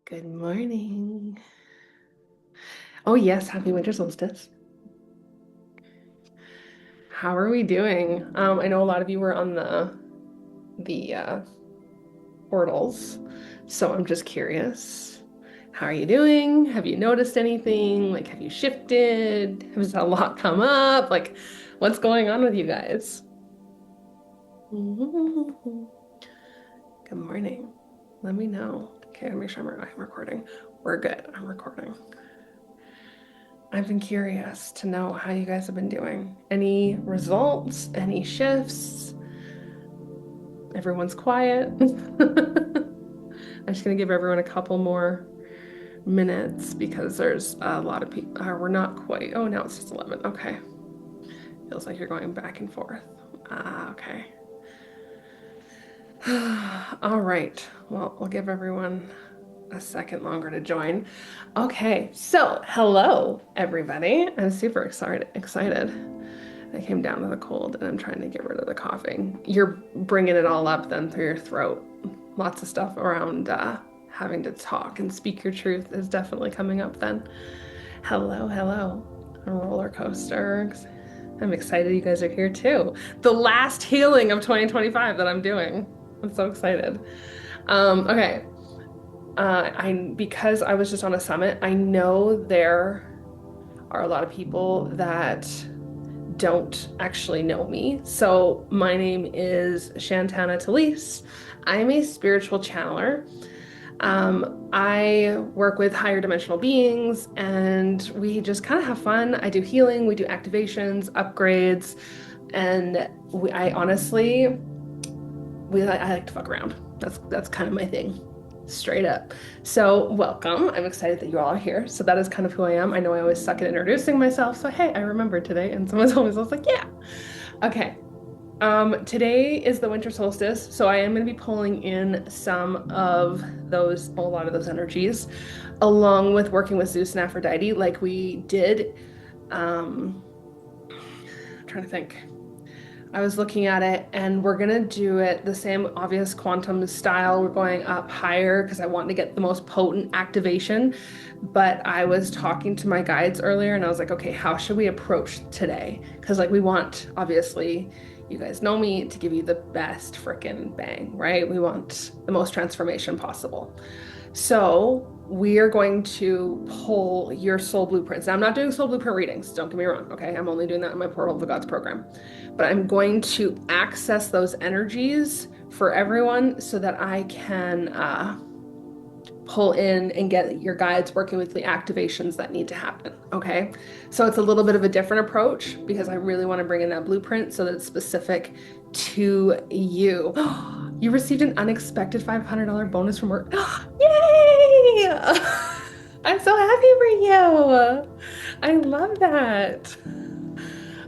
Good morning. Oh yes, happy winter solstice. How are we doing? I know a lot of you were on the portals, so I'm just curious. How are you doing? Have you noticed anything? Like, have you shifted? Has a lot come up? Like, what's going on with you guys? Good morning. Let me know. Okay, make sure I'm recording. We're good. I'm recording. I've been curious to know how you guys have been doing. Any results? Any shifts? Everyone's quiet. I'm just gonna give everyone a couple more minutes because there's a lot of people. We're not quite. Oh, now it's just 11. Okay. Feels like you're going back and forth. Okay. All right. Well, we'll give everyone a second longer to join. Okay, so hello, everybody. I'm super excited. I came down with a cold and I'm trying to get rid of the coughing. You're bringing it all up then through your throat. Lots of stuff around having to talk and speak your truth is definitely coming up then. Hello. A roller coaster. I'm excited you guys are here too. The last healing of 2025 that I'm doing. I'm so excited. Okay. Because I was just on a summit, I know there are a lot of people that don't actually know me. So my name is Shantana Talise. I'm a spiritual channeler. I work with higher dimensional beings and we just kind of have fun. I do healing, we do activations, upgrades, and I honestly, I like to fuck around. That's kind of my thing. Straight up. So, welcome. I'm excited that you all are here. So, that is kind of who I am. I know I always suck at introducing myself. So, hey, I remembered today. And someone told me, so I was like, yeah. Okay. Today is the winter solstice. So, I am going to be pulling in a lot of those energies, along with working with Zeus and Aphrodite, like we did. I'm trying to think. I was looking at it and we're gonna do it the same obvious quantum style. We're going up higher because I want to get the most potent activation. But I was talking to my guides earlier and I was like, okay, how should we approach today? Because like we want, obviously, you guys know me, to give you the best freaking bang, right? We want the most transformation possible. So we are going to pull your soul blueprints. Now, I'm not doing soul blueprint readings, don't get me wrong, okay? I'm only doing that in my Portal of the Gods program. But I'm going to access those energies for everyone so that I can pull in and get your guides working with the activations that need to happen, okay? So it's a little bit of a different approach because I really want to bring in that blueprint so that it's specific to you. You received an unexpected $500 bonus from work. Yay! I'm so happy for you. I love that.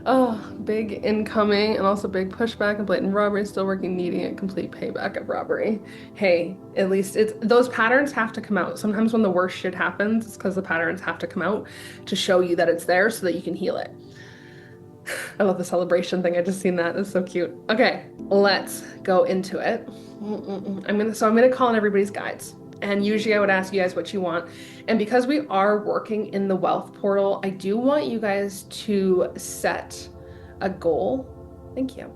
Oh, big incoming and also big pushback and blatant robbery, still working, needing a complete payback of robbery. Hey, at least it's those patterns have to come out. Sometimes when the worst shit happens, it's because the patterns have to come out to show you that it's there so that you can heal it. I love the celebration thing. I just seen that. It's so cute. Okay, let's go into it. I'm gonna call in everybody's guides. And usually I would ask you guys what you want. And because we are working in the wealth portal, I do want you guys to set a goal. Thank you.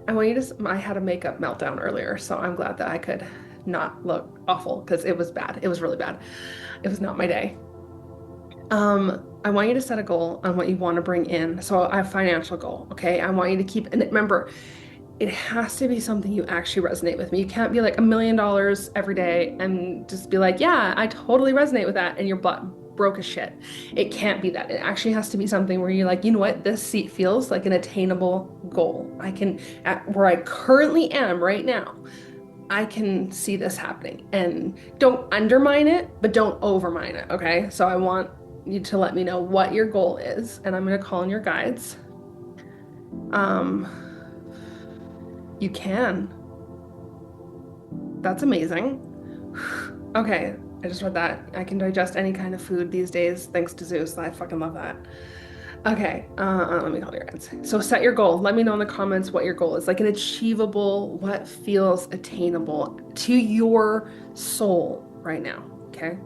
I had a makeup meltdown earlier, so I'm glad that I could not look awful because it was bad. It was really bad. It was not my day. I want you to set a goal on what you want to bring in. So I have a financial goal, okay? I want you to keep, and remember, it has to be something you actually resonate with me. You can't be like $1 million every day and just be like, yeah, I totally resonate with that, and you're broke as shit. It can't be that. It actually has to be something where you're like, you know what, this seat feels like an attainable goal. I can, at where I currently am right now, I can see this happening. And don't undermine it, but don't overmine it, okay? So I want you to let me know what your goal is, and I'm going to call in your guides. Um, you can. That's amazing. Okay, I just read that. I can digest any kind of food these days thanks to Zeus. I fucking love that. Okay, let me call your guides. So set your goal. Let me know in the comments what your goal is. Like an achievable, what feels attainable to your soul right now. okay?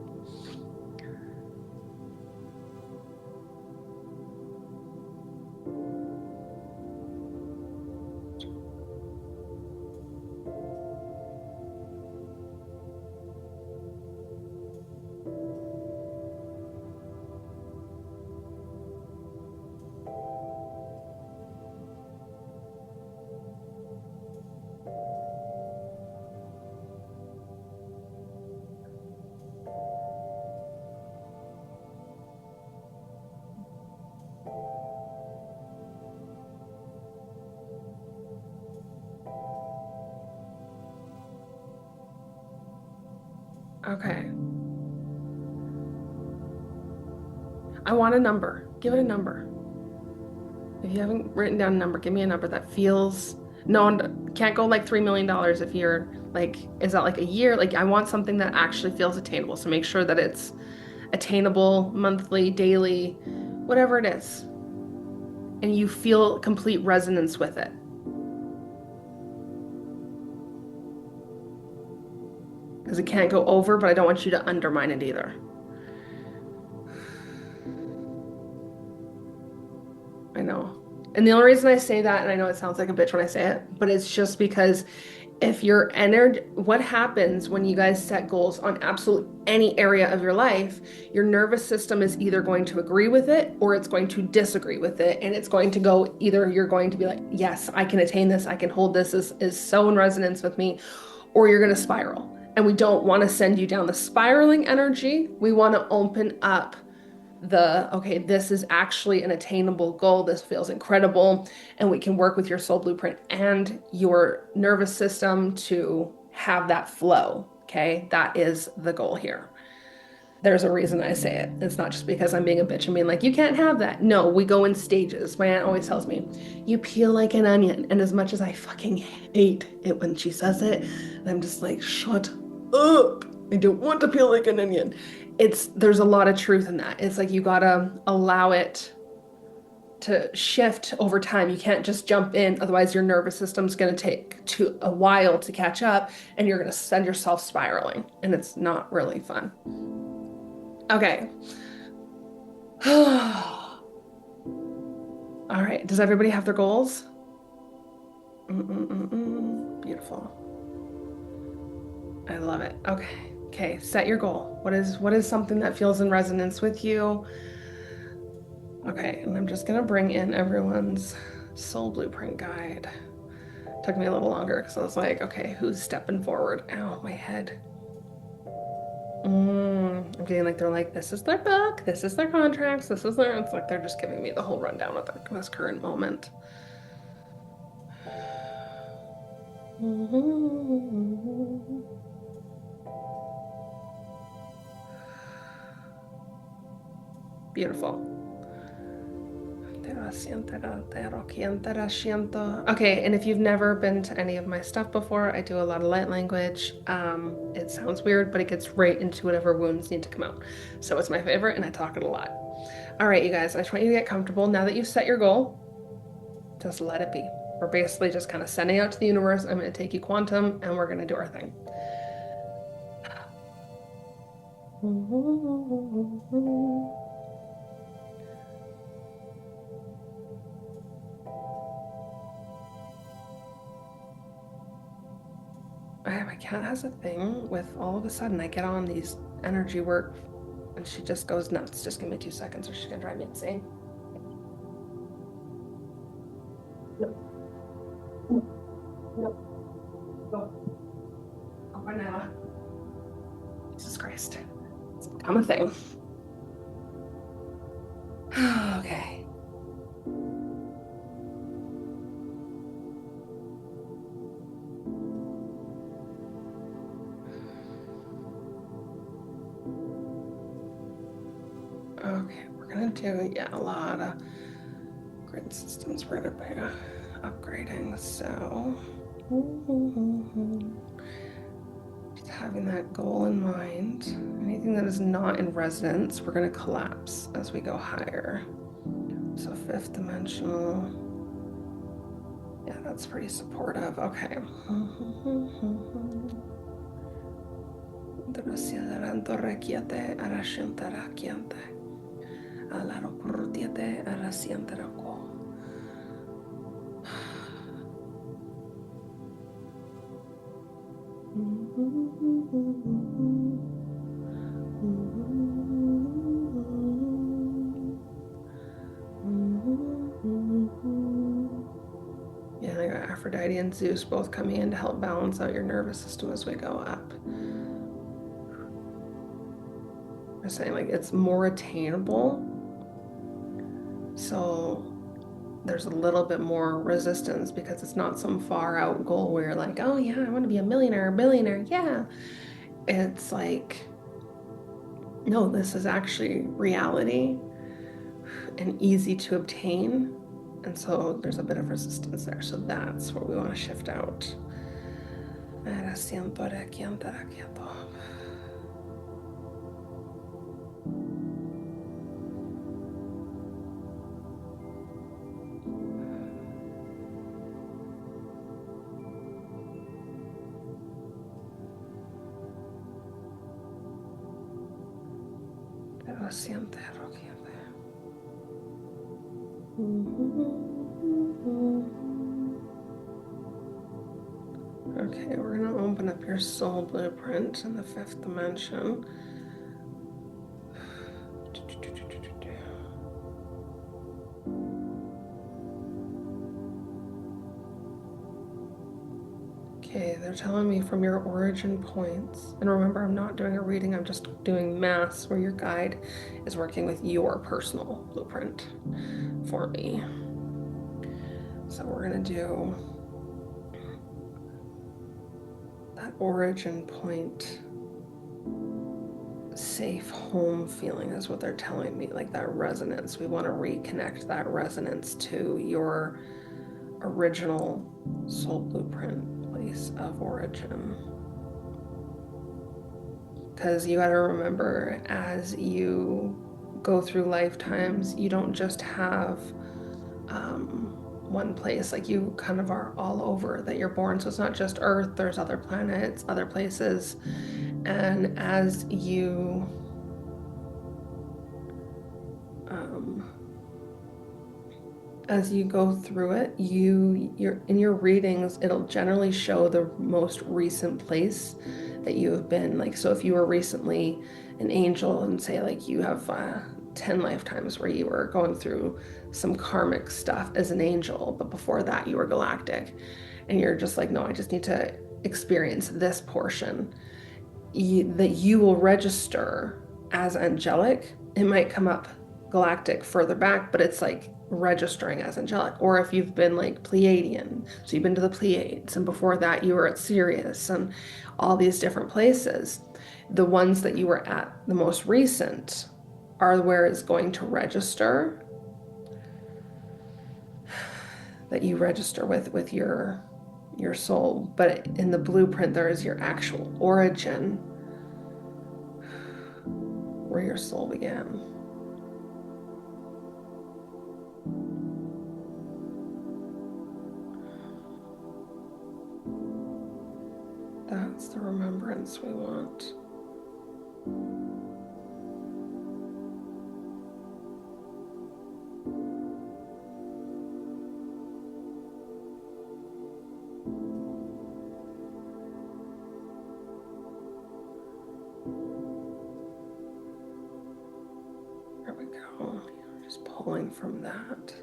Okay. I want a number. Give it a number. If you haven't written down a number, give me a number that feels, no, can't go like $3 million if you're like, is that like a year? Like, I want something that actually feels attainable. So make sure that it's attainable monthly, daily, whatever it is. And you feel complete resonance with it. Because it can't go over, but I don't want you to undermine it either. I know. And the only reason I say that, and I know it sounds like a bitch when I say it, but it's just because if you're what happens when you guys set goals on absolute any area of your life, your nervous system is either going to agree with it or it's going to disagree with it. And it's going to go, either you're going to be like, yes, I can attain this, I can hold this, is so in resonance with me, or you're going to spiral. And we don't want to send you down the spiraling energy. We want to open up okay, this is actually an attainable goal. This feels incredible. And we can work with your soul blueprint and your nervous system to have that flow. Okay, that is the goal here. There's a reason I say it. It's not just because I'm being a bitch and being like, you can't have that. No, we go in stages. My aunt always tells me, you peel like an onion. And as much as I fucking hate it when she says it, I'm just like, shut up. I don't want to peel like an onion. There's a lot of truth in that. It's like you gotta allow it to shift over time. You can't just jump in, otherwise your nervous system's gonna take a while to catch up and you're gonna send yourself spiraling and it's not really fun. Okay. All right, does everybody have their goals? Beautiful. I love it. Okay, set your goal. What is something that feels in resonance with you? Okay, and I'm just gonna bring in everyone's soul blueprint guide. Took me a little longer because I was like, okay, who's stepping forward? Ow, my head. I'm getting like, they're like, this is their book, this is their contracts, it's like they're just giving me the whole rundown of this current moment. Beautiful. Okay, and if you've never been to any of my stuff before, I do a lot of light language. It sounds weird, but it gets right into whatever wounds need to come out. So it's my favorite, and I talk it a lot. All right, you guys, I just want you to get comfortable. Now that you've set your goal, just let it be. We're basically just kind of sending out to the universe. I'm going to take you quantum, and we're going to do our thing. My cat has a thing with all of a sudden I get on these energy work and she just goes nuts. Just give me 2 seconds or she's gonna drive me insane. Nope. Go. Oh, banana. Jesus Christ. It's become a thing. Okay. Okay, we're gonna do, a lot of grid systems we're gonna be upgrading, so just having that goal in mind. Anything that is not in resonance, we're gonna collapse as we go higher. So 5th dimensional, yeah, that's pretty supportive. Okay. Drasiadarantorekiate arashantarakiante. Alarokurutiate arasiantarako. Yeah, I got Aphrodite and Zeus both coming in to help balance out your nervous system as we go up. I'm saying like it's more attainable, so there's a little bit more resistance because it's not some far out goal where you're like, oh yeah, I want to be a millionaire, a billionaire, yeah. It's like, no, this is actually reality and easy to obtain. And so there's a bit of resistance there. So that's what we want to shift out. Okay, we're going to open up your soul blueprint in the 5th dimension. Okay, they're telling me from your origin points. And remember, I'm not doing a reading, I'm just doing maths where your guide is working with your personal blueprint for me. So we're going to do that origin point. Safe home feeling is what they're telling me, like that resonance. We want to reconnect that resonance to your original soul blueprint place of origin. Because you got to remember, as you go through lifetimes, you don't just have one place, like you kind of are all over that you're born. So it's not just Earth, there's other planets, other places. And as you go through it, you're in your readings, it'll generally show the most recent place that you have been. Like, so if you were recently an angel and say like you have 10 lifetimes where you were going through some karmic stuff as an angel, but before that you were galactic, and you're just like, no, I just need to experience this portion, that you will register as angelic. It might come up galactic further back, but it's like registering as angelic. Or if you've been like Pleiadian, so you've been to the Pleiades, and before that you were at Sirius and all these different places, the ones that you were at the most recent are where it's going to register, that you register with your soul. But in the blueprint there is your actual origin, where your soul began. That's the remembrance we want. There we go. Just pulling from that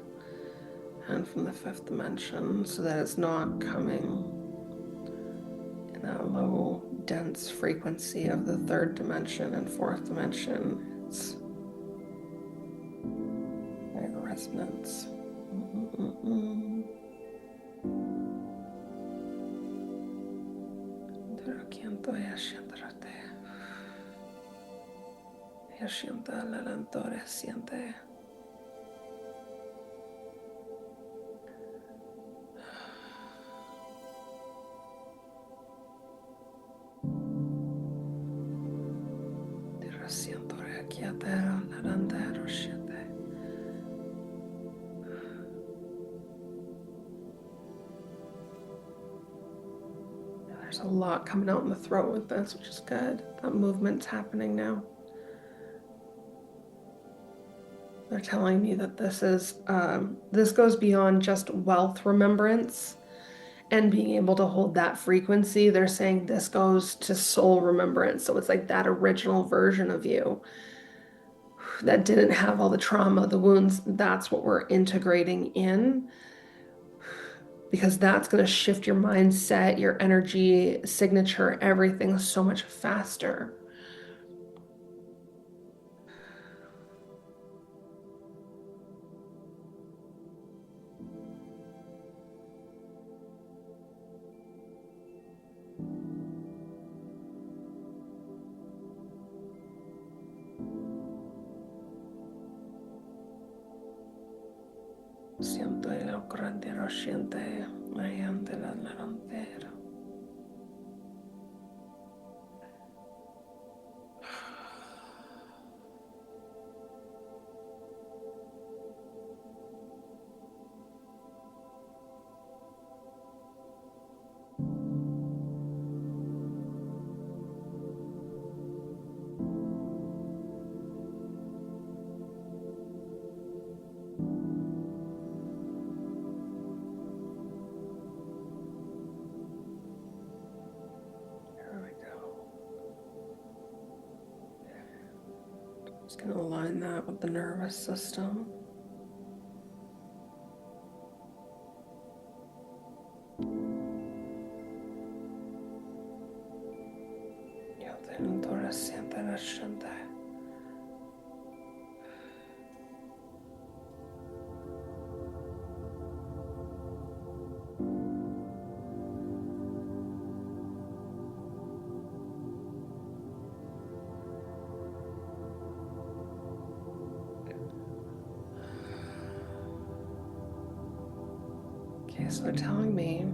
and from the 5th dimension so that it's not coming in a low, dense frequency of the 3rd dimension and 4th dimension. It's higher resonance. There's a lot coming out in the throat with this, which is good. That movement's happening now. They're telling me that this goes beyond just wealth remembrance and being able to hold that frequency. They're saying this goes to soul remembrance. So it's like that original version of you that didn't have all the trauma, the wounds. That's what we're integrating in, because that's going to shift your mindset, your energy signature, everything so much faster. Siento el curandero, siente mediante la delantera. There we go. Just going to align that with the nervous system. Yo tengo toda siente la siente. Okay, so they're telling me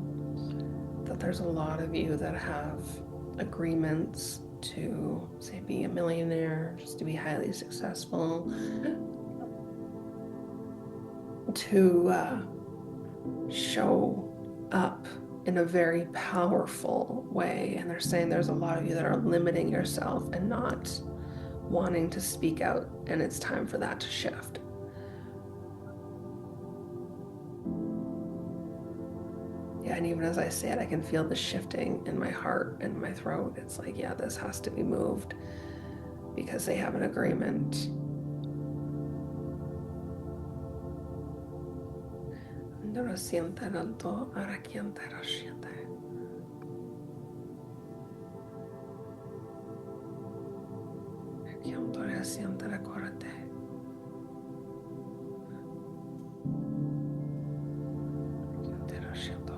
that there's a lot of you that have agreements to, say, be a millionaire, just to be highly successful, to show up in a very powerful way. And they're saying there's a lot of you that are limiting yourself and not wanting to speak out, and it's time for that to shift. Yeah, and even as I say it, I can feel the shifting in my heart and my throat. It's like, yeah, this has to be moved because they have an agreement. Lo siente alto, ahora quien te lo siente. Quien te siente la corte. Quien te lo siento.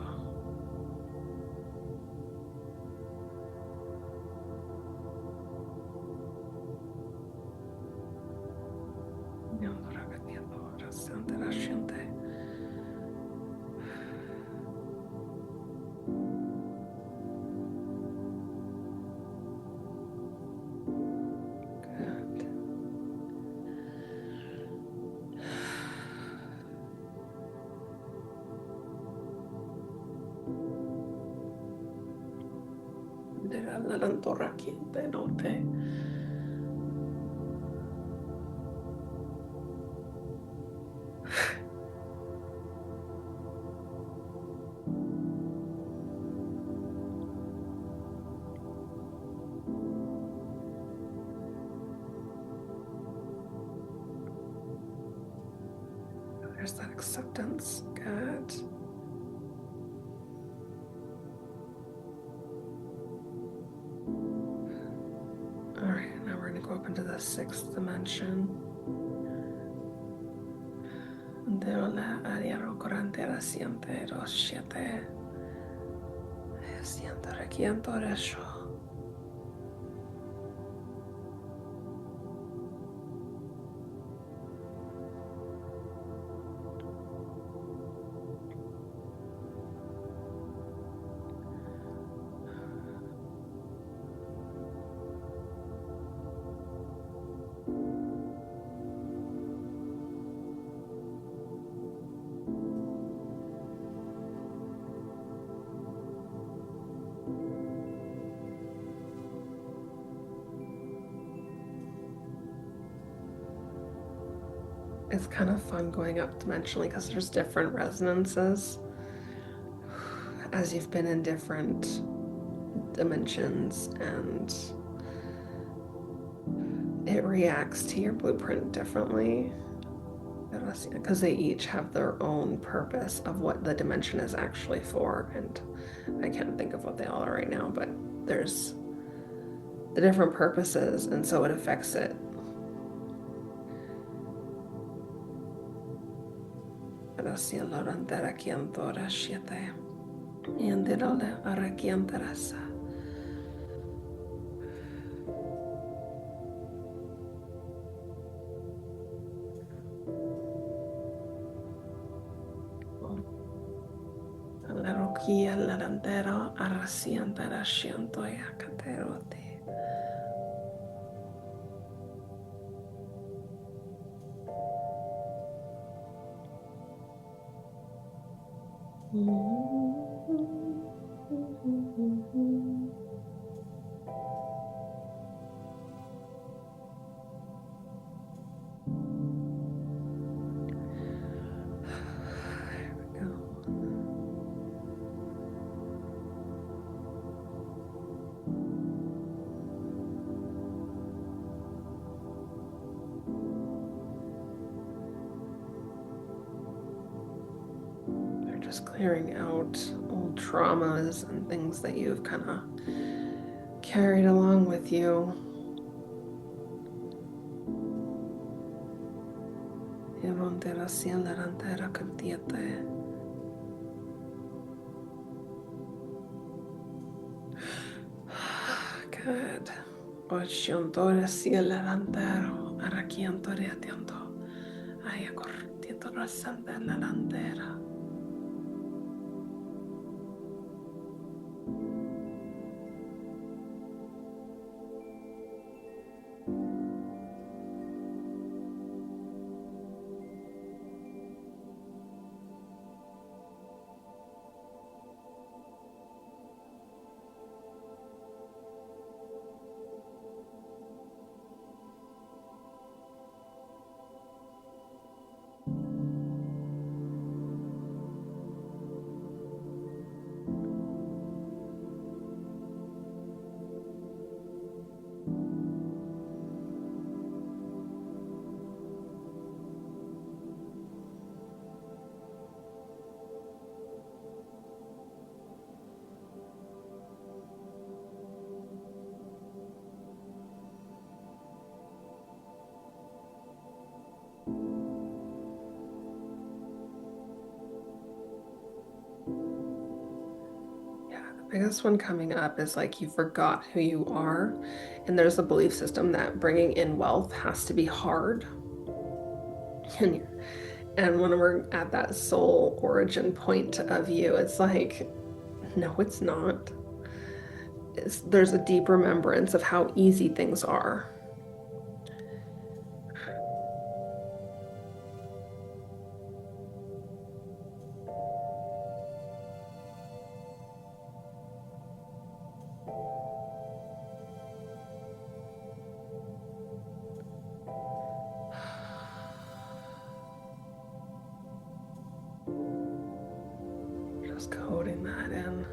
There's that acceptance. Good. All right, now we're going to go up into the 6th dimension. De la área rocorante la siente los 7. Siento requiento eso. It's kind of fun going up dimensionally because there's different resonances as you've been in different dimensions, and it reacts to your blueprint differently because they each have their own purpose of what the dimension is actually for. And I can't think of what they all are right now, but there's the different purposes, and so it affects it. Rasialla rantera kiantora shiete. Yandirale arakiantarasa. Alarokia la rantera arasiantara shiantoya katerote. Just clearing out old traumas and things that you've kind of carried along with you. Good. Ochontore sielarantero, arakiantore atianto. Ayakortito rasanta narantera. Biggest one coming up is like you forgot who you are, and there's a belief system that bringing in wealth has to be hard. And when we're at that soul origin point of you, it's like, no, it's not. There's a deep remembrance of how easy things are. Just coding that in.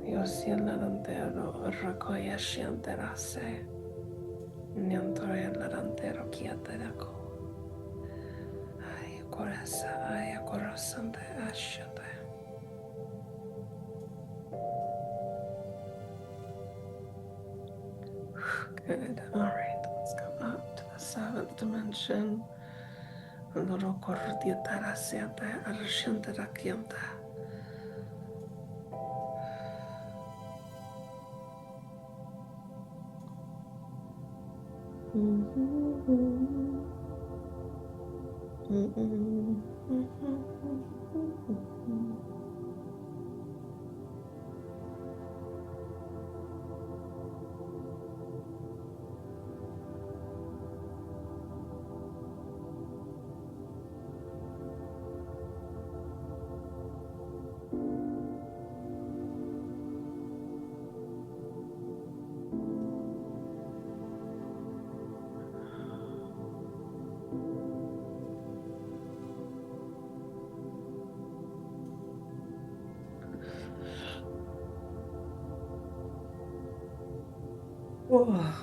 Yo sienlarantero rakoya shianterase. Nyantore larantero kiaterako. Ay korasa ay korasante ashate. Good. All right, let's go up to the 7th dimension. Loro kordietara siate arshantera kianta. Oh.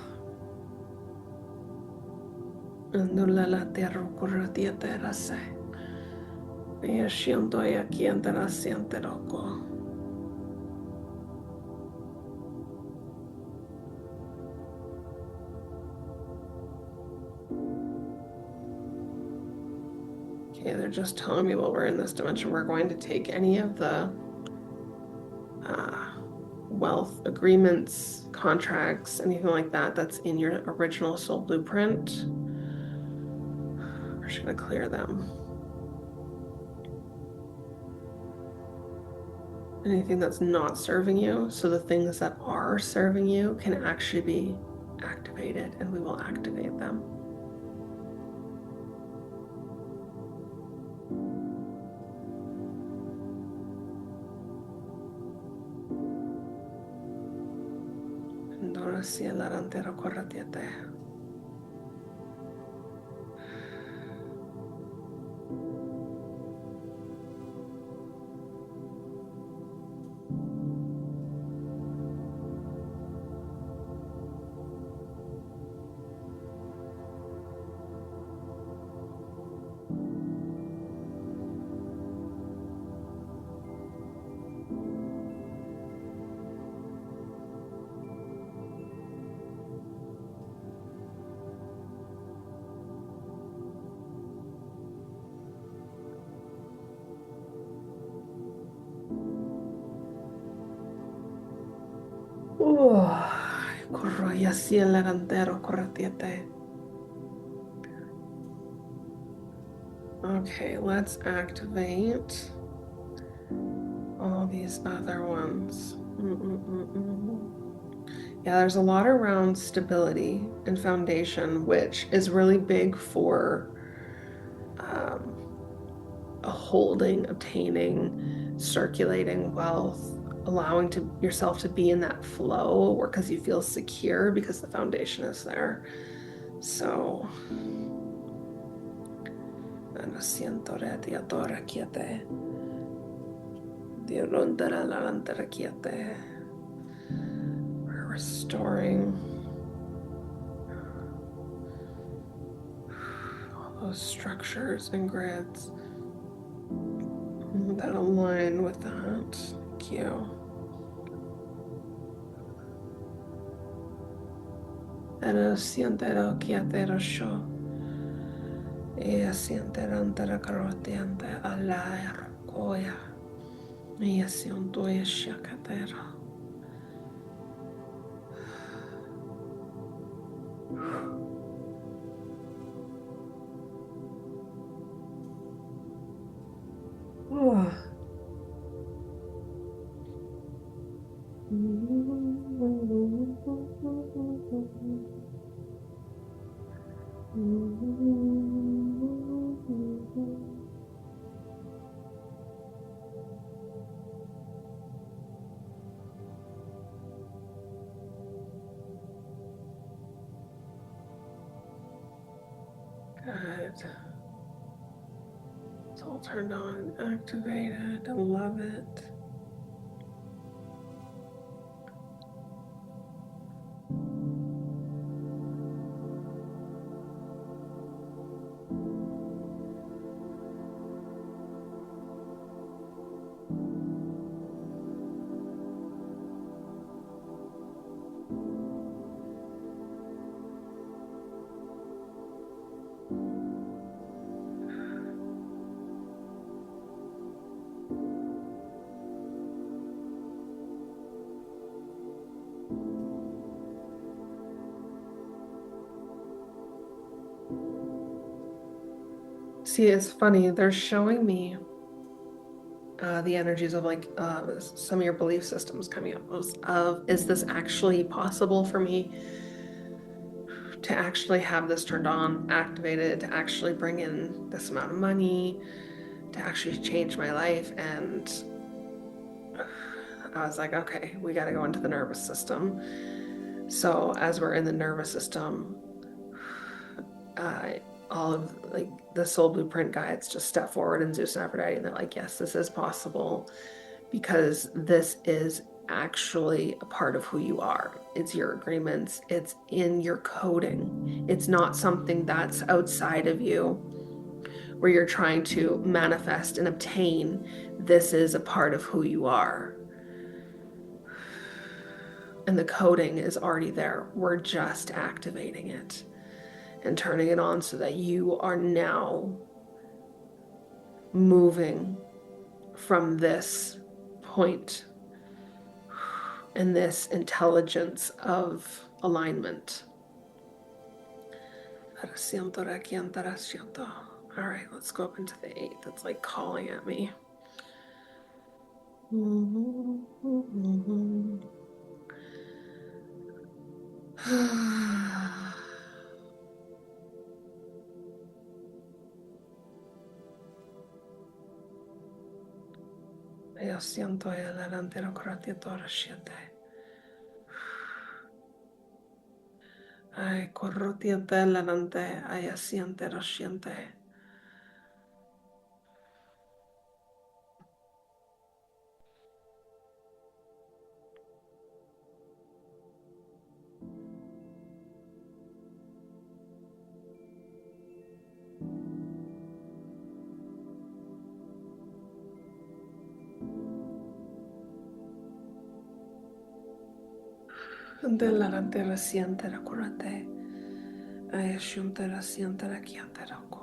Andulla la terra corratia terra se. E sciento e a chi andrà siente loco. Okay, they're just telling me while we're in this dimension, we're going to take any of the uh, wealth agreements, contracts, anything like that that's in your original soul blueprint. We're just going to clear them. Anything that's not serving you, so the things that are serving you can actually be activated, and we will activate them. Andora sia larantero corratiete. Corroya sia larantero corratiete. Okay, let's activate all these other ones. Yeah, there's a lot around stability and foundation, which is really big for holding, obtaining, circulating wealth, allowing yourself to be in that flow, or because you feel secure because the foundation is there. So, we're restoring all those structures and grids that align with that. Thank you. Era sientero kiatero sho. E sienterantera karotiante ala koya. E sionto e shakatera. Good. It's all turned on and activated. I love it. See, it's funny. They're showing me the energies of like some of your belief systems coming up of, is this actually possible for me to actually have this turned on, activated, to actually bring in this amount of money, to actually change my life? And I was like, okay, we got to go into the nervous system. So as we're in the nervous system, all of like the soul blueprint guides just step forward in Zeus and Aphrodite, and they're like, yes, this is possible, because this is actually a part of who you are. It's your agreements, it's in your coding. It's not something that's outside of you where you're trying to manifest and obtain. This is a part of who you are. And the coding is already there. We're just activating it and turning it on so that you are now moving from this point and this intelligence of alignment. All right, let's go up into the 8. That's like calling at me. Yo siento el delantero corratiendo la 7. Ay, corrotiente el delante, ay, asiente la 7. Delante la siente la curate. Ay, asiente la siente la quiante la co.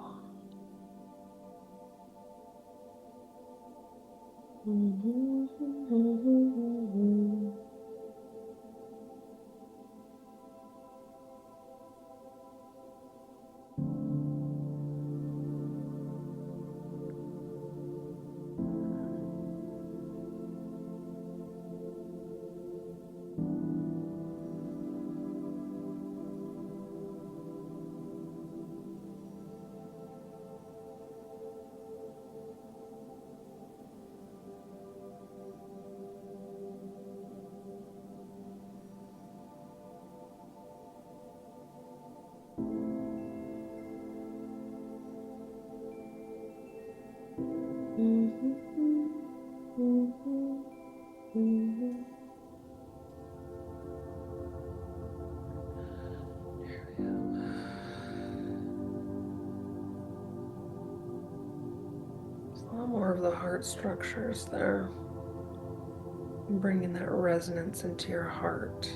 A lot more of the heart structures there. Bringing that resonance into your heart.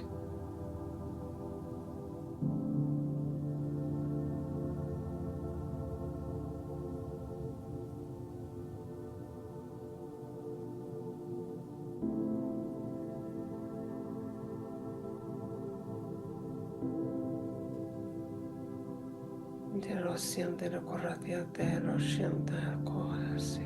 Lo siente, lo corratiate, lo siente, así.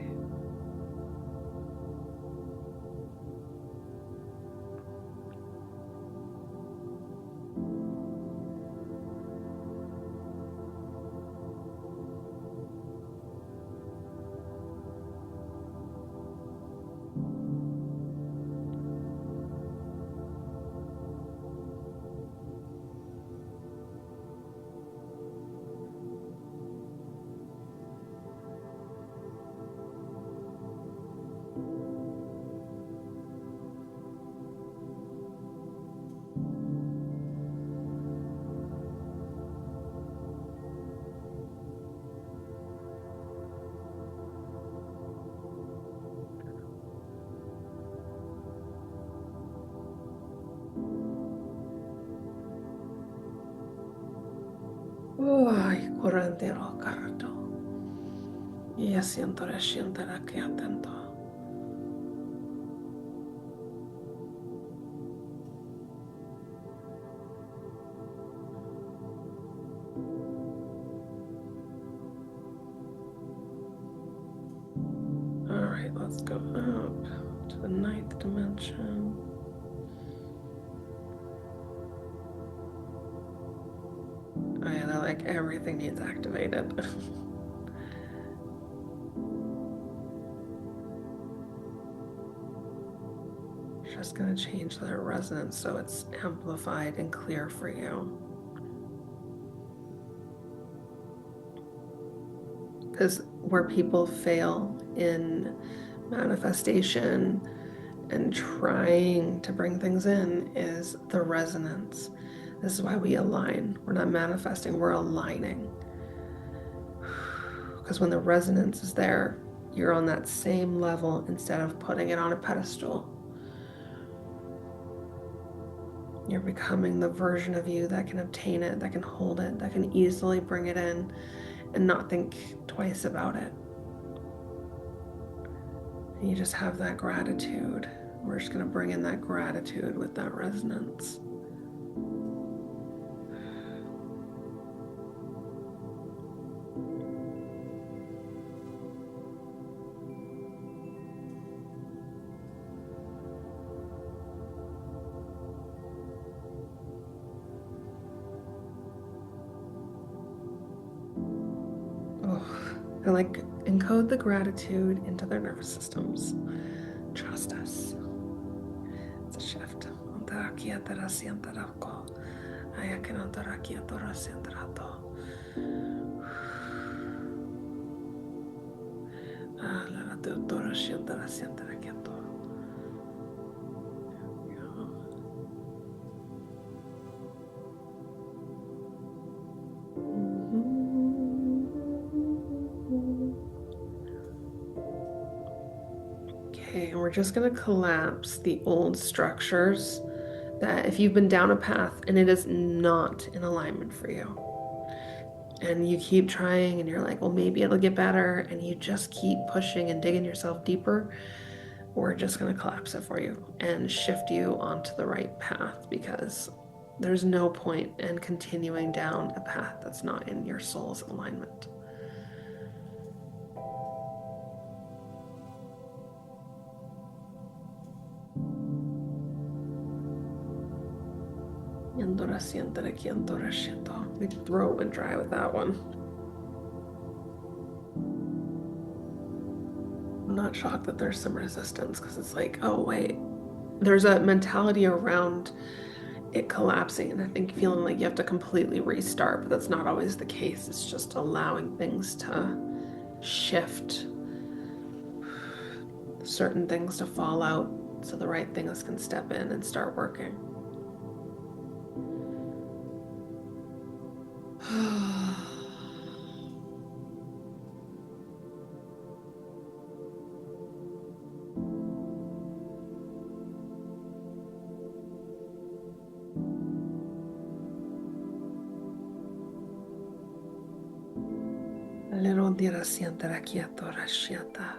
Ay, correntero, carato. Y asiento la siente la que atento. All right, let's go up to the 9th dimension. Oh yeah, they're like everything needs activated. Just gonna change their resonance so it's amplified and clear for you. Because where people fail in manifestation and trying to bring things in is the resonance. This is why we align. We're not manifesting, we're aligning. Because when the resonance is there, you're on that same level instead of putting it on a pedestal. You're becoming the version of you that can obtain it, that can hold it, that can easily bring it in and not think twice about it. And you just have that gratitude. We're just going to bring in that gratitude with that resonance. And like encode the gratitude into their nervous systems. Trust us. It's a shift. Okay, and we're just going to collapse the old structures that if you've been down a path and it is not in alignment for you, and you keep trying and you're like, well, maybe it'll get better, and you just keep pushing and digging yourself deeper, we're just going to collapse it for you and shift you onto the right path, because there's no point in continuing down a path that's not in your soul's alignment. My throat went dry with that one. I'm not shocked that there's some resistance, because it's like, oh wait, there's a mentality around it collapsing, and I think feeling like you have to completely restart, but that's not always the case. It's just allowing things to shift, certain things to fall out so the right things can step in and start working. Little dira sienta quieto rashiata.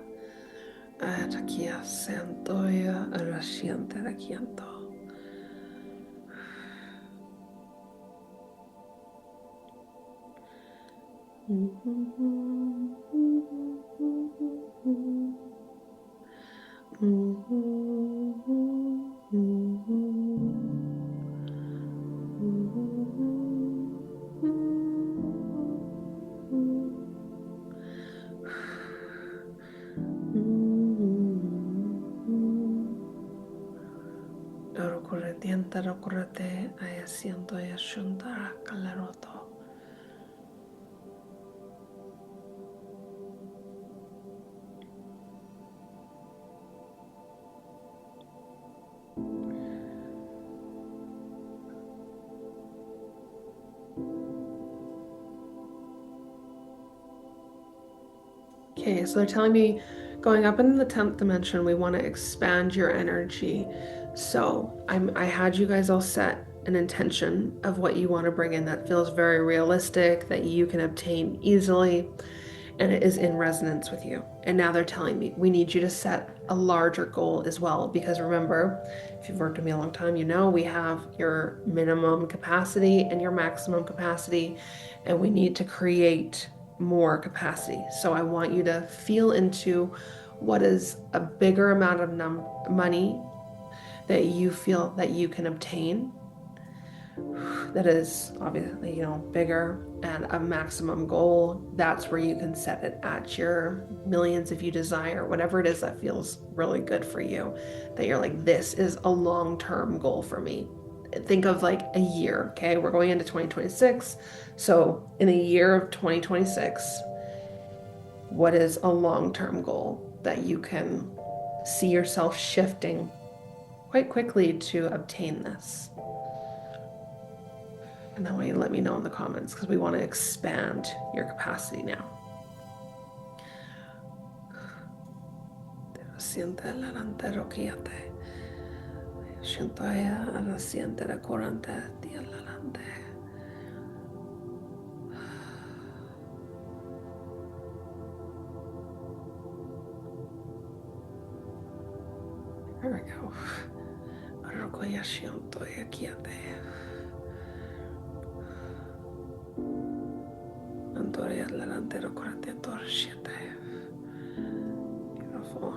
Atakia sentoya rashienta quieto. Okay, so they're telling me going up in the 10th dimension, we want to expand your energy. So I had you guys all set an intention of what you want to bring in that feels very realistic, that you can obtain easily, and it is in resonance with you. And now they're telling me we need you to set a larger goal as well, because remember, if you've worked with me a long time, you know we have your minimum capacity and your maximum capacity, and we need to create more capacity. So I want you to feel into what is a bigger amount of money that you feel that you can obtain, that is obviously, bigger, and a maximum goal. That's where you can set it at your millions if you desire, whatever it is that feels really good for you, that you're like, this is a long-term goal for me. Think of like a year. Okay, we're going into 2026. So in a year of 2026, what is a long-term goal that you can see yourself shifting quite quickly to obtain this. And then you let me know in the comments because we want to expand your capacity now. Siente el delantero quíate. Siento la siente la corante di adelante. There we go. Rokoya siento quíate. Antoria el delantero corante torciente. Beautiful.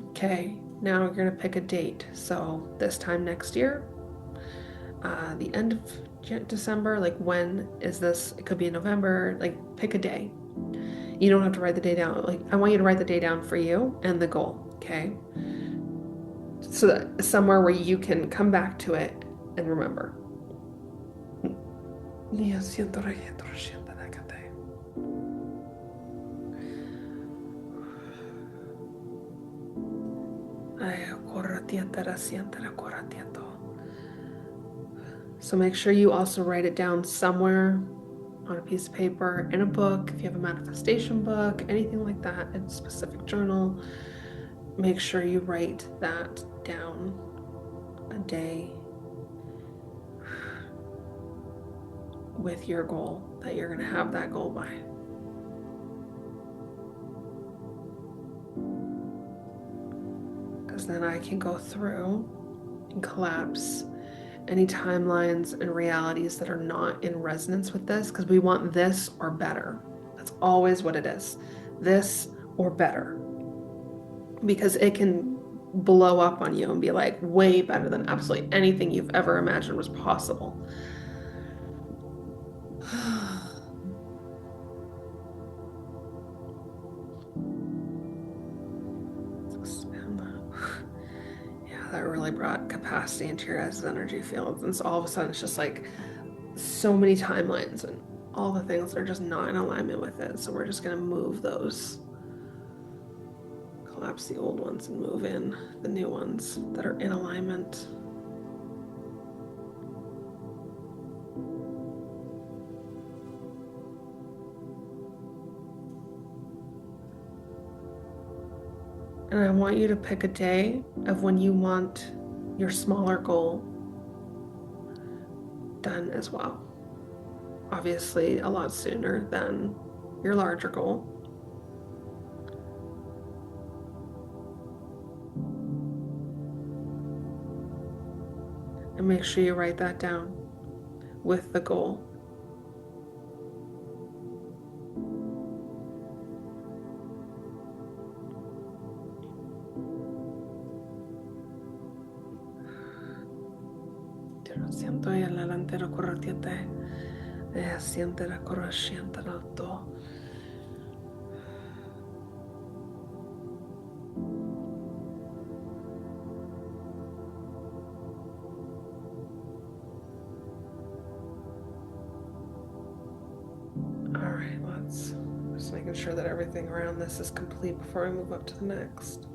Okay, now we're gonna pick a date. So this time next year, the end of December, like when is this? It could be in November, like pick a day. You don't have to write the day down. Like I want you to write the day down for you and the goal, okay? So that somewhere where you can come back to it and remember. So make sure you also write it down somewhere on a piece of paper, in a book, if you have a manifestation book, anything like that, in a specific journal. Make sure you write that down a day with your goal, that you're going to have that goal by. Because then I can go through and collapse any timelines and realities that are not in resonance with this, because we want this or better. That's always what it is. This or better. Because it can blow up on you and be like way better than absolutely anything you've ever imagined was possible. Expand that. Yeah, that really brought capacity into your guys' energy fields. And so all of a sudden it's just like so many timelines and all the things are just not in alignment with it. So we're just going to move those. Collapse the old ones and move in the new ones that are in alignment. And I want you to pick a day of when you want your smaller goal done as well. Obviously, a lot sooner than your larger goal. And make sure you write that down with the goal. Siento el delantero corriente, siente la corriente alto. All right, let's just making sure that everything around this is complete before we move up to the next.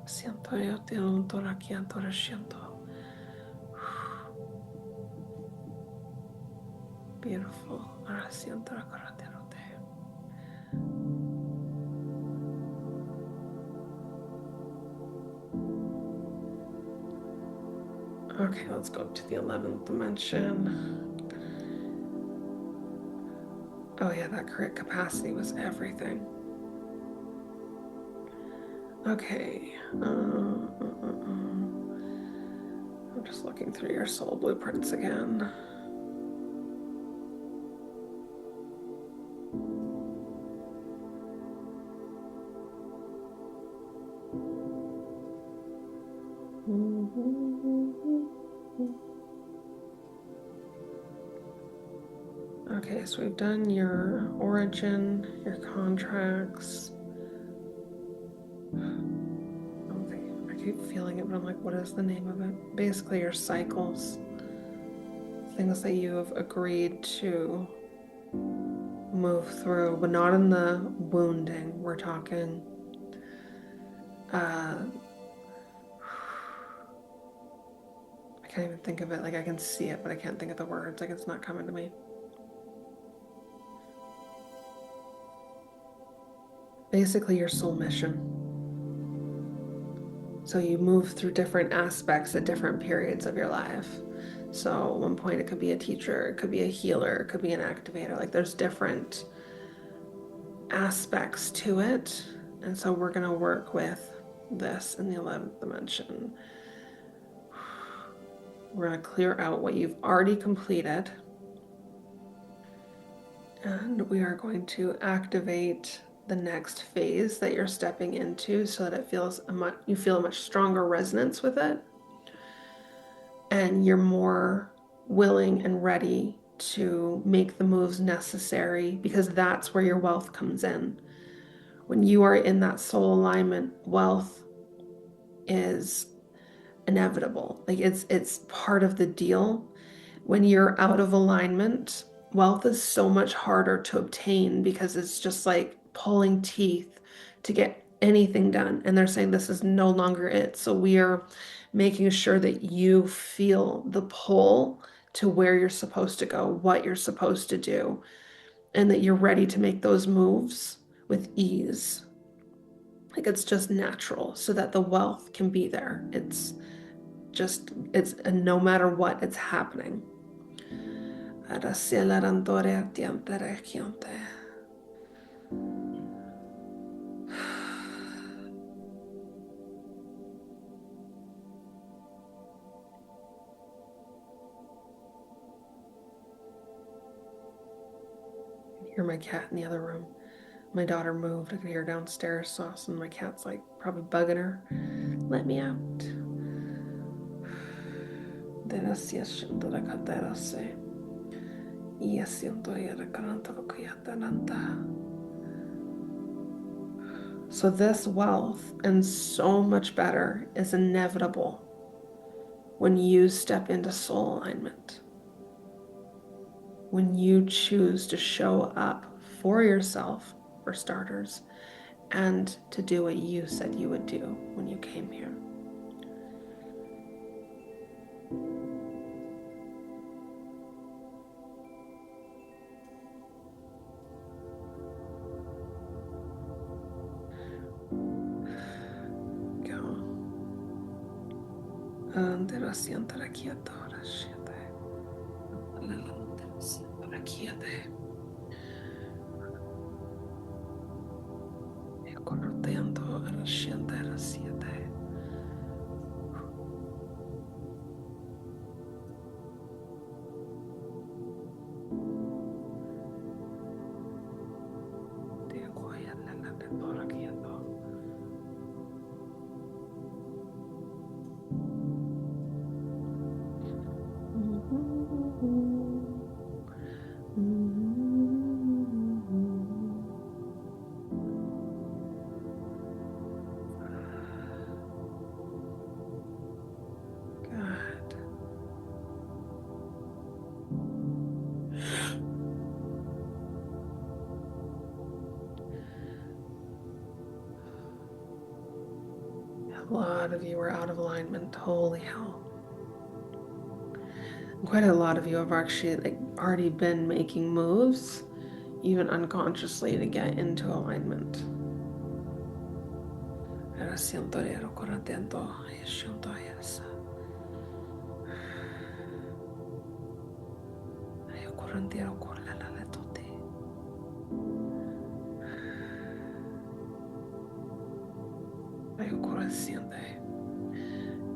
Siento yo te un aquí ahora siento. Beautiful. Ahora siento la corriente. Okay, let's go to the 11th dimension. Oh yeah, that correct capacity was everything. Okay. I'm just looking through your soul blueprints again. Okay, so we've done your origin, your contracts. I keep feeling it, but I'm like, what is the name of it? Basically, your cycles, things that you have agreed to move through, but not in the wounding. We're talking I can't even think of it. Like, I can see it, but I can't think of the words. Like, it's not coming to me. Basically, your soul mission. So you move through different aspects at different periods of your life. So at one point it could be a teacher, it could be a healer, it could be an activator. Like, there's different aspects to it. And so we're going to work with this in the 11th dimension. We're going to clear out what you've already completed. And we are going to activate the next phase that you're stepping into so that it feels you feel a much stronger resonance with it. And you're more willing and ready to make the moves necessary, because that's where your wealth comes in. When you are in that soul alignment, wealth is inevitable. Like, it's part of the deal. When you're out of alignment, wealth is so much harder to obtain, because it's just like pulling teeth to get anything done. And they're saying this is no longer it. So we are making sure that you feel the pull to where you're supposed to go, what you're supposed to do, and that you're ready to make those moves with ease. Like, it's just natural, so that the wealth can be there. It's no matter what, it's happening. Hear my cat in the other room. My daughter moved. I could hear her downstairs. So and my cat's like probably bugging her. Let me out. So this wealth, and so much better, is inevitable when you step into soul alignment. When you choose to show up for yourself, for starters, and to do what you said you would do when you came here. A lot of you are out of alignment. Holy hell. Quite a lot of you have actually already been making moves, even unconsciously, to get into alignment. siente.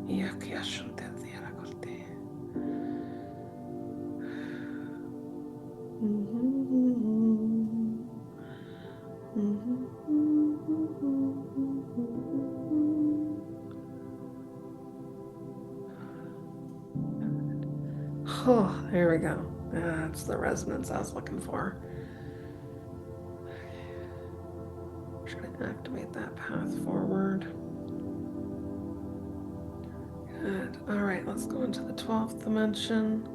Y aquí ashunte diara corte. Oh, there we go. That's the resonance I was looking for. Try to activate that path forward. Good. All right, let's go into the 12th dimension.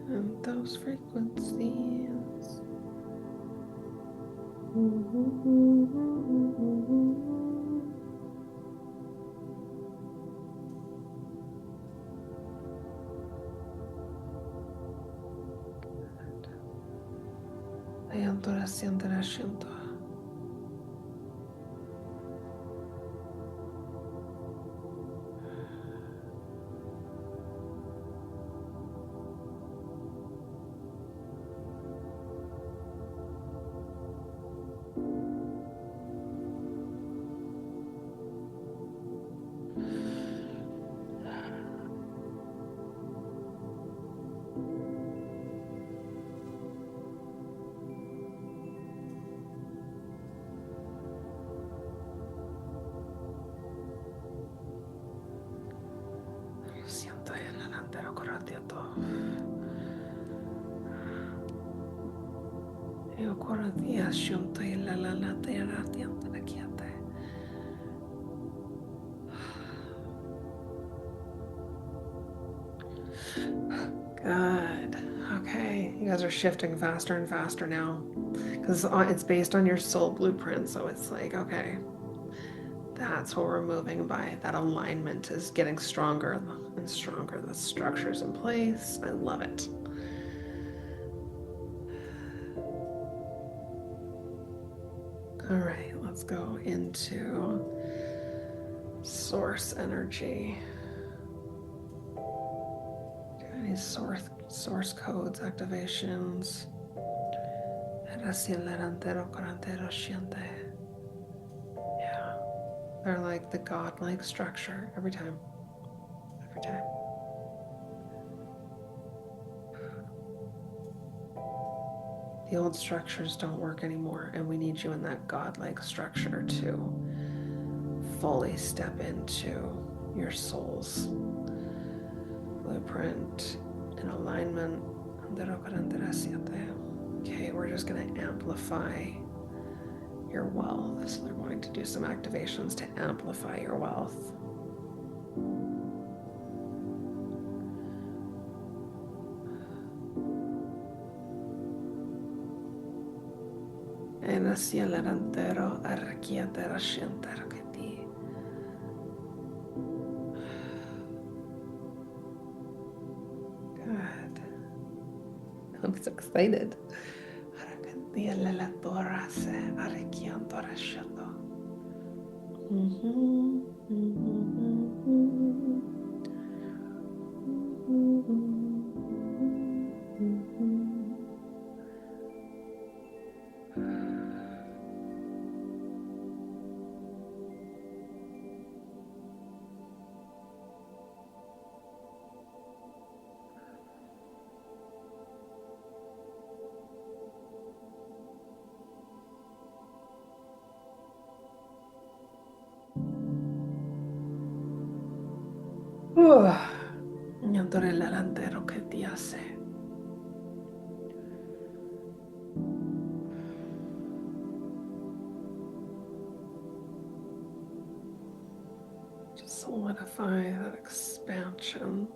And those frequencies. La adoración de la Shinto. Siento en el antero coratiato. Io coratia shunto in la terra tianta la chiate. Good. Okay, you guys are shifting faster and faster now because it's based on your soul blueprint. So it's like, okay, that's what we're moving by. That alignment is getting stronger and stronger. The structure's in place. I love it. All right, let's go into source energy. Any source codes, activations. Yeah, they're like the godlike structure every time. Every time. The old structures don't work anymore, and we need you in that godlike structure to fully step into your soul's blueprint and alignment. Okay, we're just going to amplify your wealth. So they're going to do some activations to amplify your wealth. En hacia el delantero, arraquiate la sientero que ti. Good. I'm so excited. Arracantia la torre se arraquiando rashato. Ñandore el delantero que te hace. Just solidify that expansion.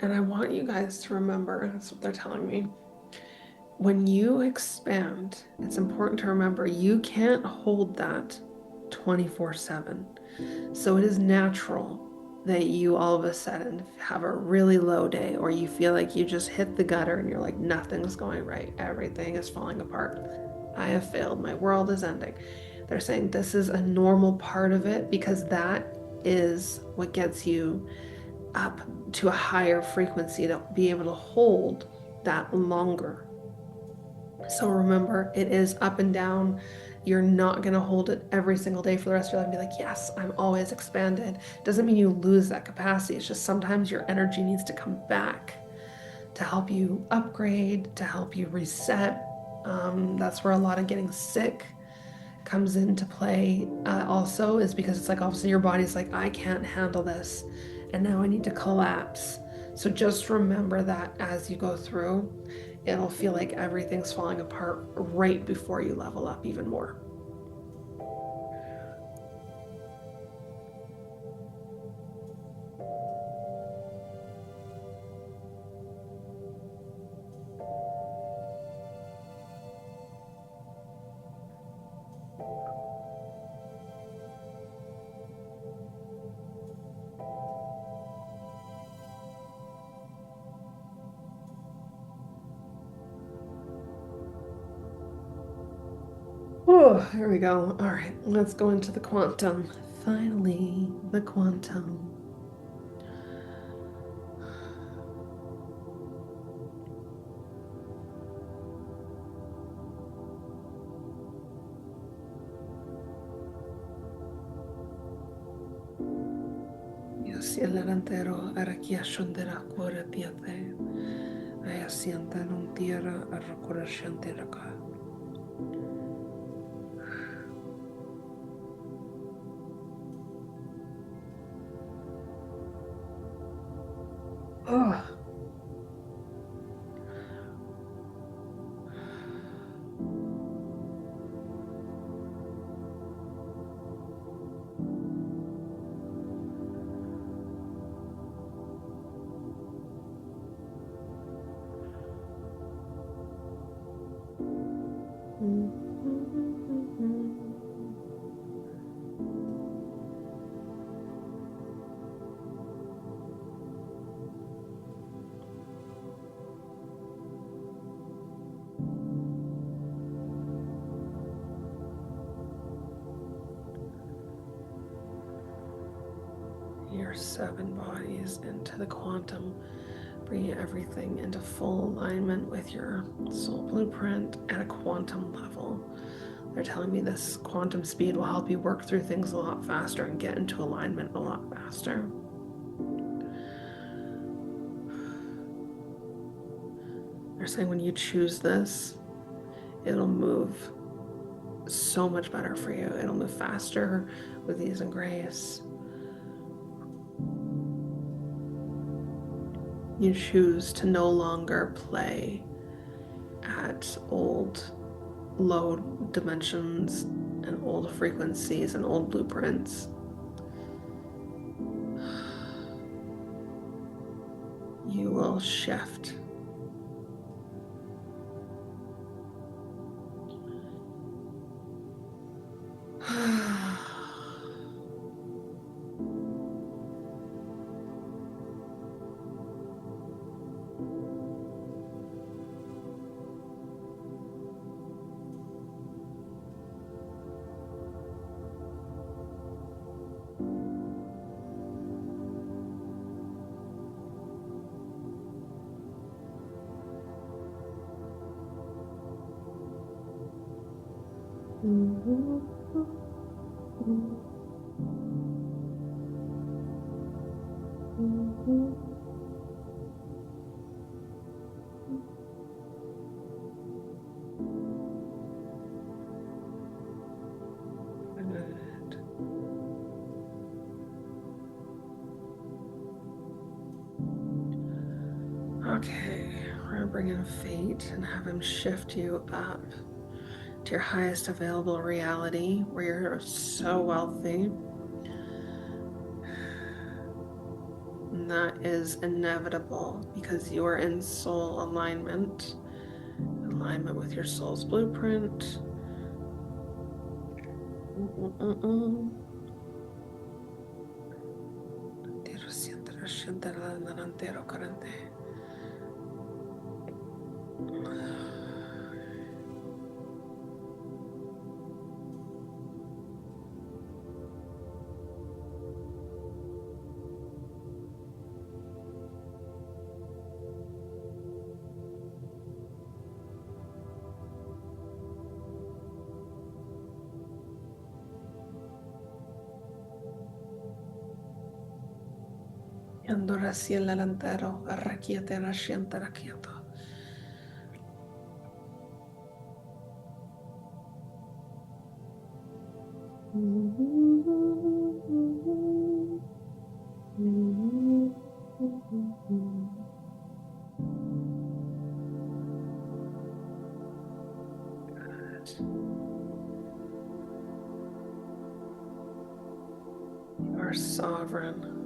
And I want you guys to remember, that's what they're telling me. When you expand, it's important to remember you can't hold that 24/7. So it is natural that you all of a sudden have a really low day, or you feel like you just hit the gutter and you're like, nothing's going right. Everything is falling apart. I have failed. My world is ending. They're saying this is a normal part of it because that is what gets you up to a higher frequency to be able to hold that longer. So remember, it is up and down. You're not going to hold it every single day for the rest of your life and be like, yes, I'm always expanded. Doesn't mean you lose that capacity. It's just sometimes your energy needs to come back to help you upgrade, to help you reset. That's where a lot of getting sick comes into play also, is because it's like all of a sudden your body's like, I can't handle this, and now I need to collapse. So just remember that as you go through, it'll feel like everything's falling apart right before you level up even more. Oh, here we go. All right, let's go into the quantum. Finally, the quantum. Yasielantero arakiashondera kuaratiate. Ayasianta non tierra arrocorashanteraka. Oh. Your 7 bodies into the quantum, bringing everything into full alignment with your soul blueprint at a quantum level. They're telling me this quantum speed will help you work through things a lot faster and get into alignment a lot faster. They're saying when you choose this, it'll move so much better for you. It'll move faster with ease and grace. You choose to no longer play at old low dimensions and old frequencies and old blueprints. You will shift. Okay, we're gonna bring in fate and have him shift you up to your highest available reality where you're so wealthy. And that is inevitable because you are in soul alignment with your soul's blueprint. Yandora cielo lantero, arraquiete rasciente raquieto. You are sovereign.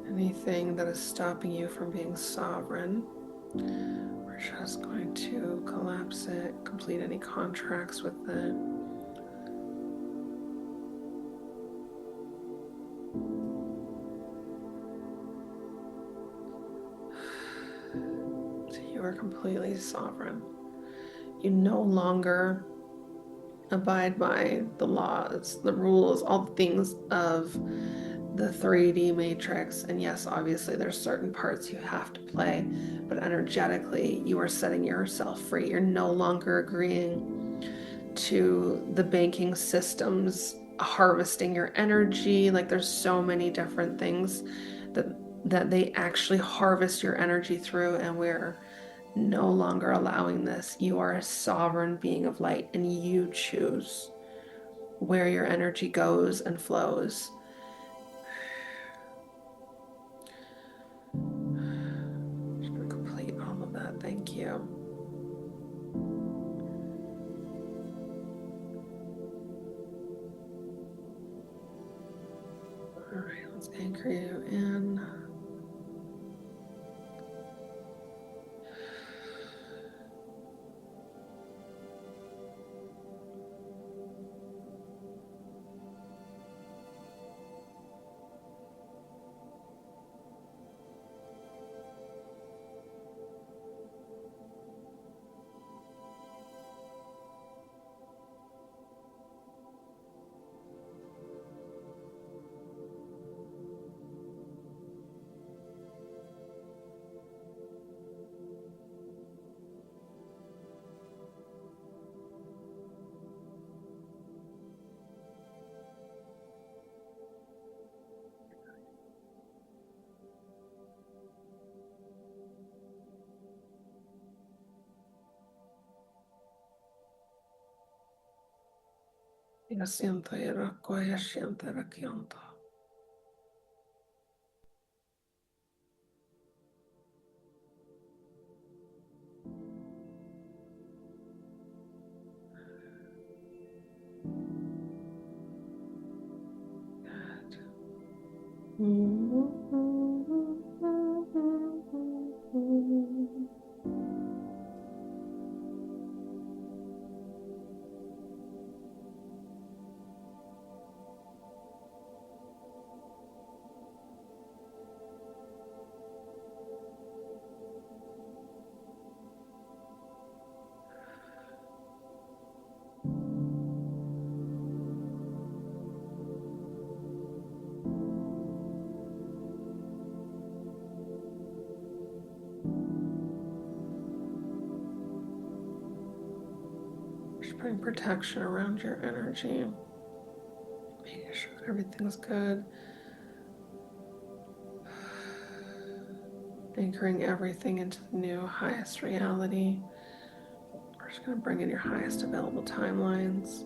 Anything that is stopping you from being sovereign, we're just going to collapse it, complete any contracts with it. So you are completely sovereign. You no longer abide by the laws, the rules, all the things of the 3D matrix. And yes, obviously there's certain parts you have to play, but energetically you are setting yourself free. You're no longer agreeing to the banking systems harvesting your energy. Like there's so many different things that they actually harvest your energy through, and we're no longer allowing this. You are a sovereign being of light, and you choose where your energy goes and flows. Just gonna complete all of that. Thank you. All right, let's anchor you in. Ya siento ya siento Just putting protection around your energy, making sure that everything's good. Anchoring everything into the new highest reality. We're just going to bring in your highest available timelines.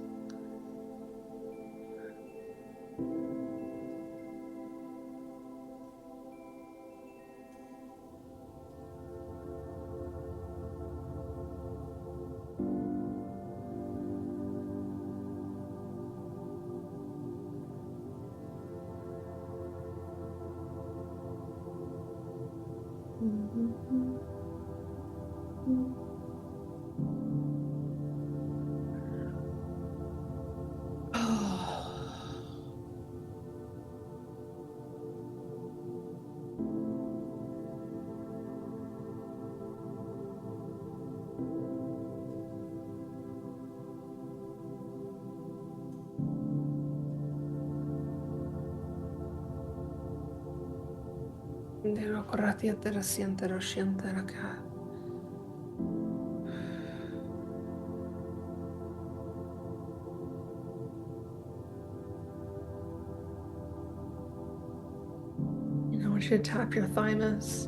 want you to tap your thymus.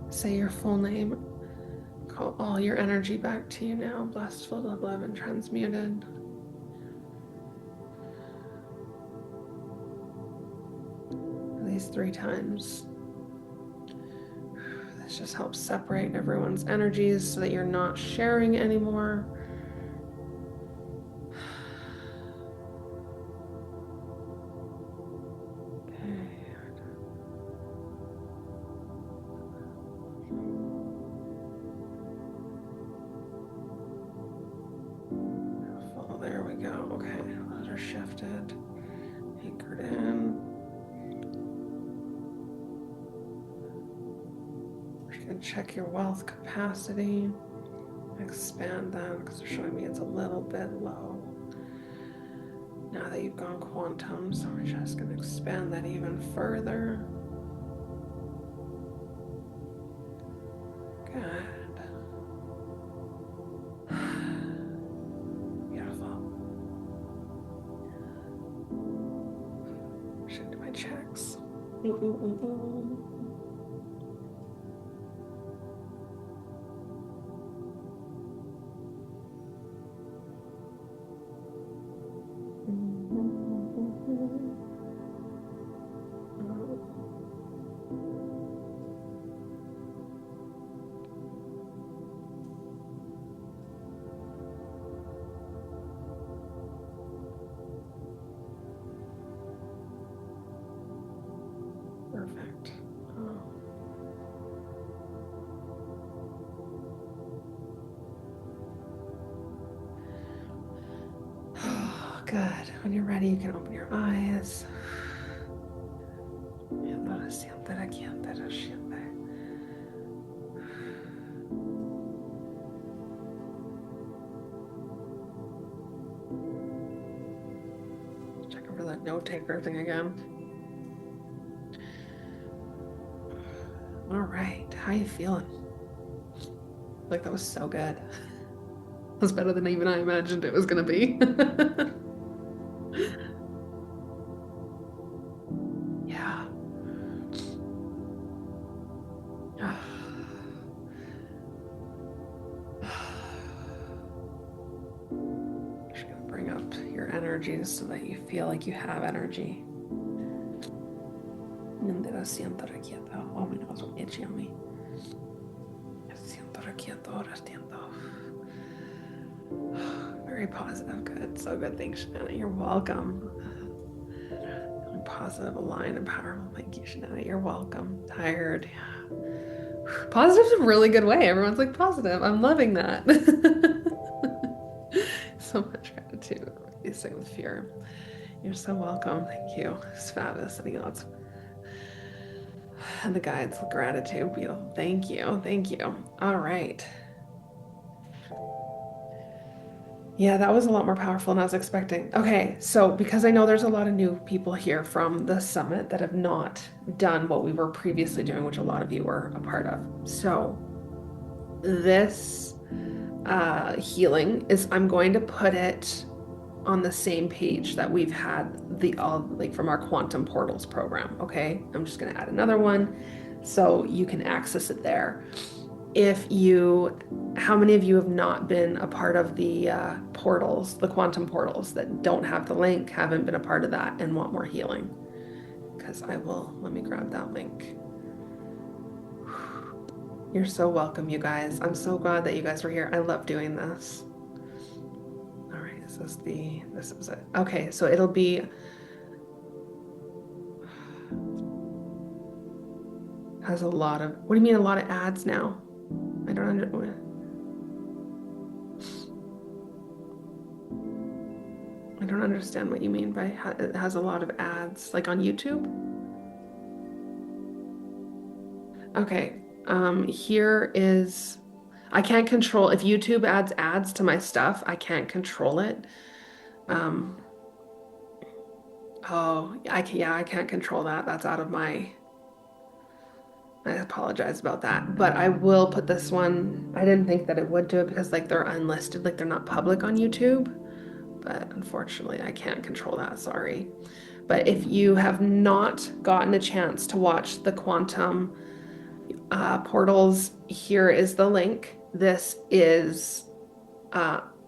Say your full name. Call all your energy back to you now. Blessed, filled with love, and transmuted. At least 3 times. This just helps separate everyone's energies so that you're not sharing anymore. There we go. Okay, those are shifted, anchored in. We're just gonna check your wealth capacity, expand that because they're showing me it's a little bit low. Now that you've gone quantum, so we're just gonna expand that even further. Good. Should do my checks. Perfect. Oh, good. When you're ready, you can open your eyes. Check over that note taker thing again. All right, how you feeling? Like that was so good. That was better than even I imagined it was gonna be. Yeah. Just gonna bring up your energies so that you feel like you have energy. Oh my nose, itchy on me. Very positive. Good. So good. Thanks, Shanana. You're welcome. Positive, aligned, and powerful. Thank you, Shanana. You're welcome. Tired. Yeah. Positive's a really good way. Everyone's like positive. I'm loving that. So much gratitude. These things with fear. You're so welcome. Thank you. It's fabulous. Sending lots. And the guides, gratitude. Beautiful. Thank you. Thank you. All right. Yeah, that was a lot more powerful than I was expecting. Okay, so because I know there's a lot of new people here from the summit that have not done what we were previously doing, which a lot of you were a part of. So this healing is, I'm going to put it on the same page that we've had the like from our quantum portals program. Okay, I'm just going to add another one so you can access it there. How many of you have not been a part of the portals, the quantum portals, that don't have the link, haven't been a part of that, and want more healing? Because let me grab that link. You're so welcome, you guys. I'm so glad that you guys were here. I love doing this. All right, this is it. Okay, so it'll be, has a lot of, what do you mean a lot of ads now? I don't understand what you mean by it has a lot of ads, like on YouTube. Okay, here is, I can't control, if YouTube adds ads to my stuff, I can't control it. I can't control that. That's out of my, I apologize about that, but I will put this one. I didn't think that it would do it because like they're unlisted, like they're not public on YouTube, but unfortunately I can't control that, sorry. But if you have not gotten a chance to watch the quantum portals, here is the link. This is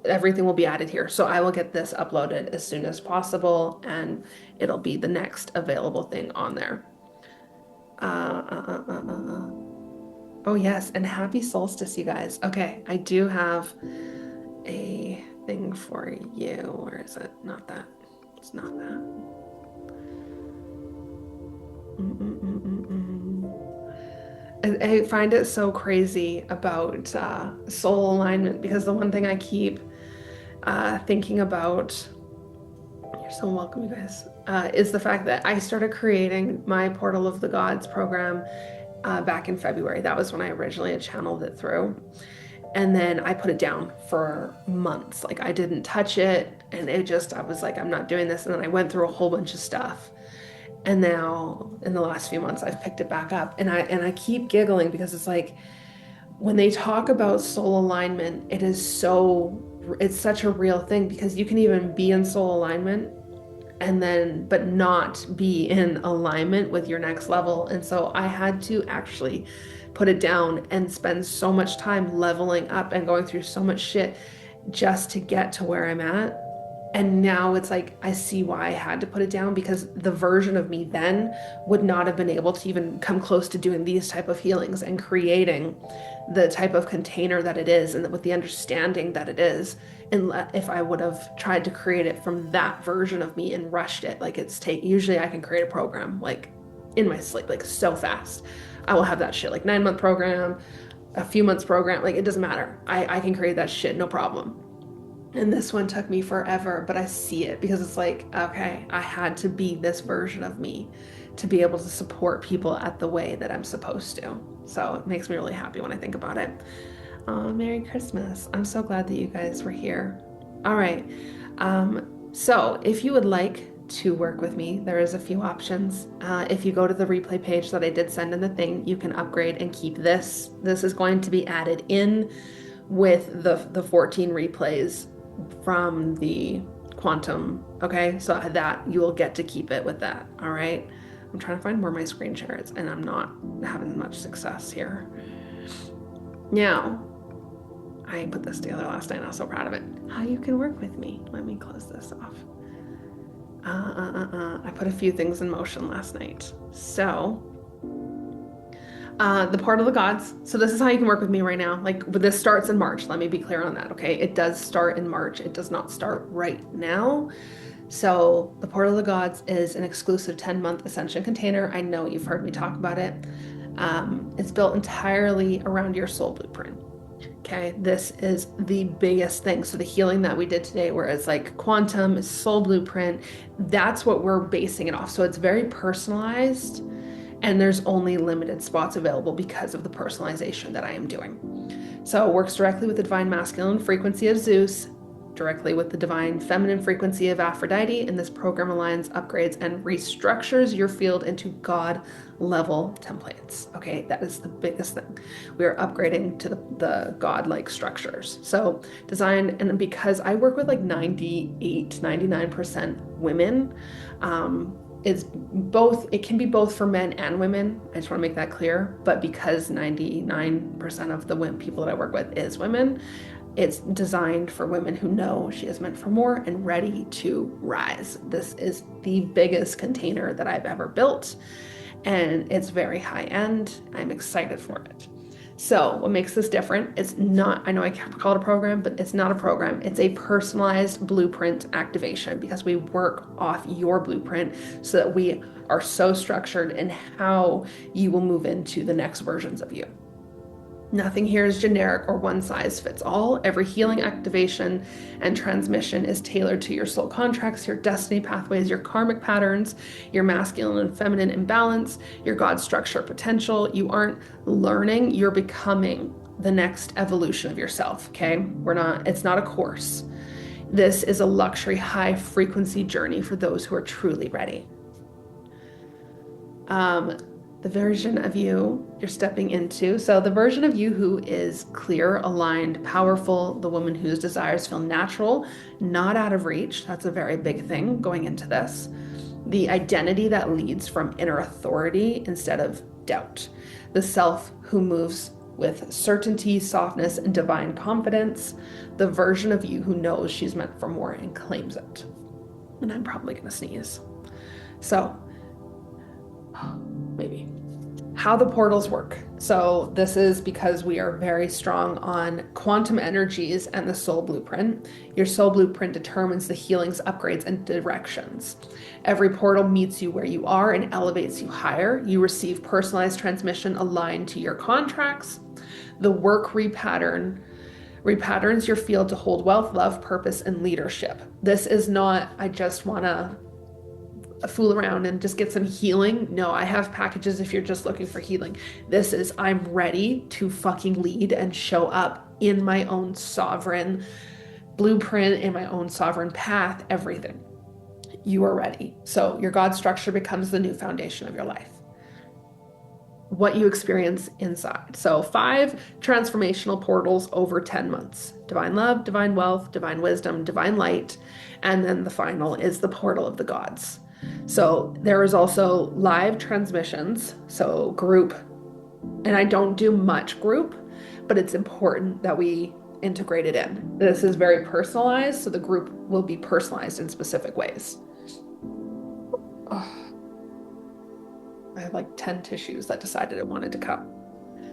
everything will be added here. So I will get this uploaded as soon as possible, and it'll be the next available thing on there. Oh yes, and happy solstice, you guys. Okay, I do have a thing for you. Where is it? Not that. It's not that. I find it so crazy about soul alignment, because the one thing I keep thinking about, you're so welcome, you guys, is the fact that I started creating my Portal of the Gods program back in February. That was when I originally had channeled it through. And then I put it down for months. Like, I didn't touch it, and I was like, I'm not doing this. And then I went through a whole bunch of stuff. And now in the last few months, I've picked it back up, and I keep giggling, because it's like, when they talk about soul alignment, it's such a real thing, because you can even be in soul alignment but not be in alignment with your next level. And so I had to actually put it down and spend so much time leveling up and going through so much shit just to get to where I'm at. And now it's like, I see why I had to put it down, because the version of me then would not have been able to even come close to doing these type of healings and creating the type of container that it is, and with the understanding that it is. And if I would have tried to create it from that version of me and rushed it, like usually I can create a program like in my sleep, like so fast. I will have that shit, like 9-month program, a few months program, like it doesn't matter. I can create that shit, no problem. And this one took me forever, but I see it, because it's like, okay, I had to be this version of me to be able to support people at the way that I'm supposed to. So it makes me really happy when I think about it. Merry Christmas. I'm so glad that you guys were here. All right. So if you would like to work with me, there is a few options. If you go to the replay page that I did send in the thing, you can upgrade and keep this. This is going to be added in with the 14 replays from the quantum. Okay, so that you will get to keep it with that. All right, I'm trying to find where my screen share is, and I'm not having much success here. Now, I put this together last night, and I was so proud of it. How you can work with me. Let me close this off. I put a few things in motion last night. So the Portal of the Gods. So this is how you can work with me right now. Like, this starts in March. Let me be clear on that, okay? It does start in March. It does not start right now. So the Portal of the Gods is an exclusive 10-month Ascension container. I know you've heard me talk about it. It's built entirely around your soul blueprint. Okay, this is the biggest thing. So the healing that we did today, where it's like quantum, soul blueprint, that's what we're basing it off. So it's very personalized, and there's only limited spots available because of the personalization that I am doing. So it works directly with the divine masculine frequency of Zeus, directly with the divine feminine frequency of Aphrodite, and this program aligns, upgrades, and restructures your field into God level templates. Okay, that is the biggest thing. We are upgrading to the God-like structures. So design, and because I work with like 98-99% women, it's both, it can be both for men and women. I just want to make that clear. But because 99% of the people that I work with is women, it's designed for women who know she is meant for more and ready to rise. This is the biggest container that I've ever built, and it's very high end. I'm excited for it. So what makes this different, it's not, I know I call it a program, but it's not a program. It's a personalized blueprint activation, because we work off your blueprint so that we are so structured in how you will move into the next versions of you. Nothing here is generic or one size fits all. Every healing activation and transmission is tailored to your soul contracts, your destiny pathways, your karmic patterns, your masculine and feminine imbalance, your God structure potential. You aren't learning, you're becoming the next evolution of yourself, okay? It's not a course. This is a luxury high frequency journey for those who are truly ready. The version of you you're stepping into. So the version of you who is clear, aligned, powerful, the woman whose desires feel natural, not out of reach. That's a very big thing going into this. the identity that leads from inner authority instead of doubt, the self who moves with certainty, softness, and divine confidence, the version of you who knows she's meant for more and claims it. And I'm probably gonna sneeze. So, maybe. How the portals work. So this is because we are very strong on quantum energies and the soul blueprint. Your soul blueprint determines the healings, upgrades, and directions. Every portal meets you where you are and elevates you higher. You receive personalized transmission aligned to your contracts. The work repatterns your field to hold wealth, love, purpose, and leadership. This is not, I just want to fool around and just get some healing. No, I have packages if you're just looking for healing. This is, I'm ready to fucking lead and show up in my own sovereign blueprint, in my own sovereign path, everything. You are ready. So your God structure becomes the new foundation of your life. What you experience inside. So 5 transformational portals over 10 months. Divine love, divine wealth, divine wisdom, divine light. And then the final is the portal of the gods. So there is also live transmissions, so group, and I don't do much group, but it's important that we integrate it in. This is very personalized, so the group will be personalized in specific ways. Oh, I have like 10 tissues that decided it wanted to come.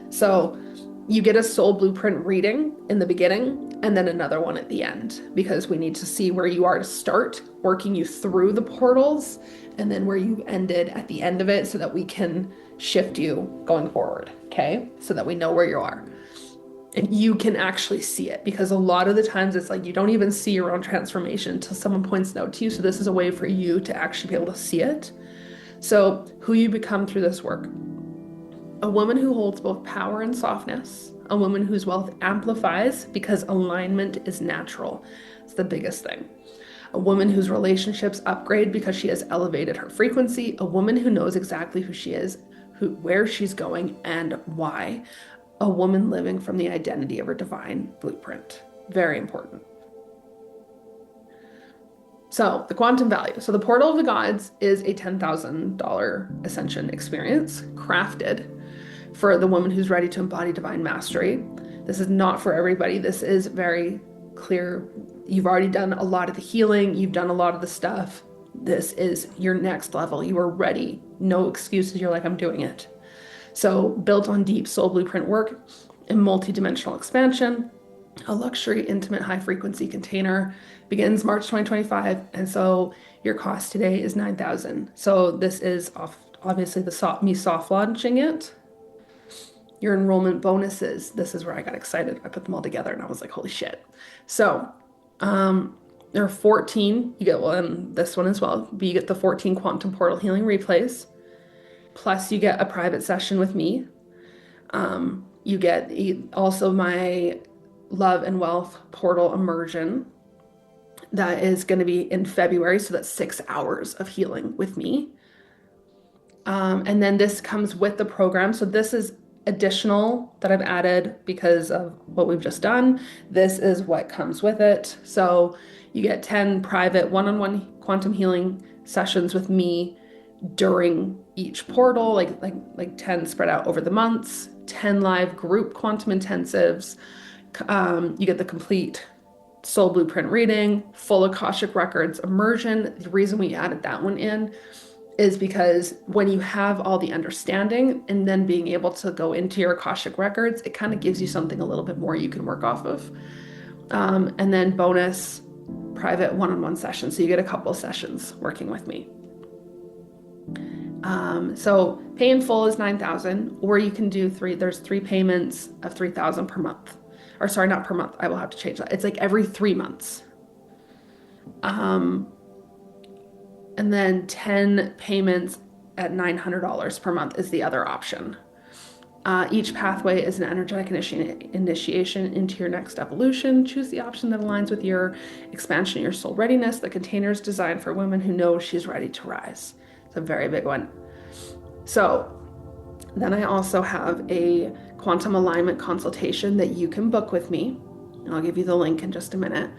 So you get a soul blueprint reading in the beginning and then another one at the end, because we need to see where you are to start, working you through the portals, and then where you ended at the end of it so that we can shift you going forward, okay? So that we know where you are. And you can actually see it, because a lot of the times it's like you don't even see your own transformation until someone points it out to you. So this is a way for you to actually be able to see it. So who you become through this work. A woman who holds both power and softness, a woman whose wealth amplifies because alignment is natural. It's the biggest thing. A woman whose relationships upgrade because she has elevated her frequency, a woman who knows exactly who she is, where she's going, and why. A woman living from the identity of her divine blueprint. Very important. So the quantum value. So the portal of the gods is a $10,000 ascension experience crafted for the woman who's ready to embody divine mastery. This is not for everybody. This is very clear. You've already done a lot of the healing. You've done a lot of the stuff. This is your next level. You are ready. No excuses. You're like, I'm doing it. So built on deep soul blueprint work and multi-dimensional expansion, a luxury, intimate, high frequency container begins March 2025. And so your cost today is $9,000. So this is obviously me soft launching it. Your enrollment bonuses. This is where I got excited. I put them all together and I was like, holy shit. So there are 14, you get this one as well, but you get the 14 quantum portal healing replays. Plus you get a private session with me. You get also my love and wealth portal immersion. That is going to be in February. So that's 6 hours of healing with me. And then this comes with the program. So this is additional that I've added because of what we've just done. This is what comes with it. So you get 10 private one-on-one quantum healing sessions with me during each portal, like 10 spread out over the months, 10 live group quantum intensives. You get the complete soul blueprint reading, full Akashic records immersion. The reason we added that one in is because when you have all the understanding and then being able to go into your Akashic records, it kind of gives you something a little bit more you can work off of. And then bonus private one-on-one sessions. So you get a couple of sessions working with me. So pay in full is $9,000, or you can do there's 3 payments of $3,000 per month. Or sorry, not per month. I will have to change that. It's like every 3 months. And then 10 payments at $900 per month is the other option. Each pathway is an energetic initiation into your next evolution. Choose the option that aligns with your expansion, your soul readiness. The container is designed for women who know she's ready to rise. It's a very big one. So then I also have a quantum alignment consultation that you can book with me. I'll give you the link in just a minute.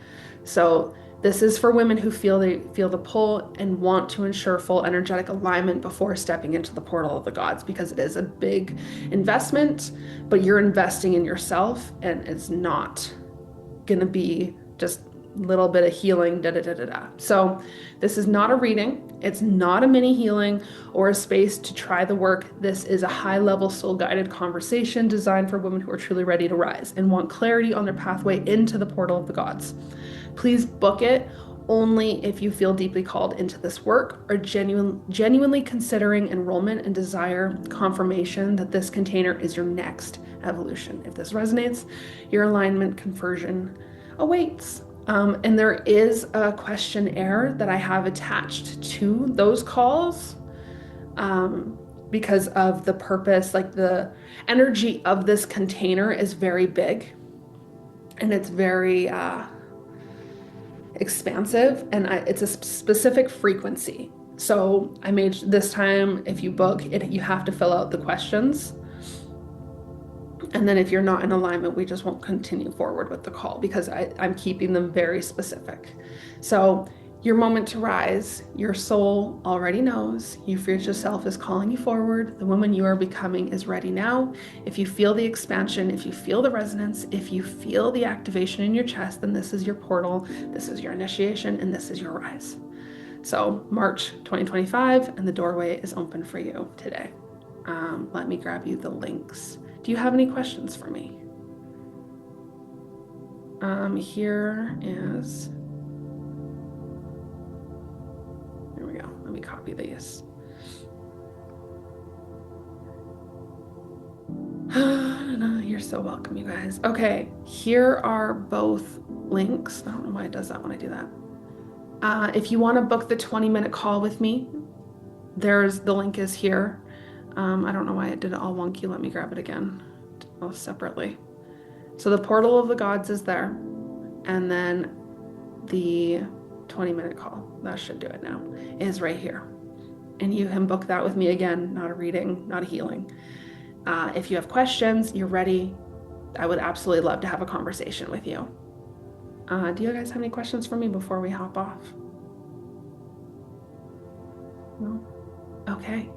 So This is for women who feel the pull and want to ensure full energetic alignment before stepping into the portal of the gods, because it is a big investment, but you're investing in yourself, and it's not gonna be just a little bit of healing, da da da da da. So this is not a reading. It's not a mini healing or a space to try the work. This is a high-level soul-guided conversation designed for women who are truly ready to rise and want clarity on their pathway into the portal of the gods. Please book it only if you feel deeply called into this work, or genuinely considering enrollment and desire confirmation that this container is your next evolution. If this resonates, your alignment conversion awaits. And there is a questionnaire that I have attached to those calls, because of the purpose, like the energy of this container is very big, and it's very expansive, and it's a specific frequency. So I made this time, if you book it, you have to fill out the questions. And then if you're not in alignment, we just won't continue forward with the call, because I'm keeping them very specific. So your moment to rise, your soul already knows. Your future self is calling you forward. The woman you are becoming is ready now. If you feel the expansion, if you feel the resonance, if you feel the activation in your chest, then this is your portal, this is your initiation, and this is your rise. So March 2025, and the doorway is open for you today. Let me grab you the links. Do you have any questions for me? Here we go. Let me copy these. You're so welcome, you guys. Okay, here are both links. I don't know why it does that when I do that. If you want to book the 20-minute call with me, the link is here. I don't know why it did it all wonky. Let me grab it again, separately. So the portal of the gods is there, and then the 20-minute call, that should do it now, is right here. And you can book that with me. Again, not a reading, not a healing. If you have questions, you're ready, I would absolutely love to have a conversation with you. Do you guys have any questions for me before we hop off? No? Okay.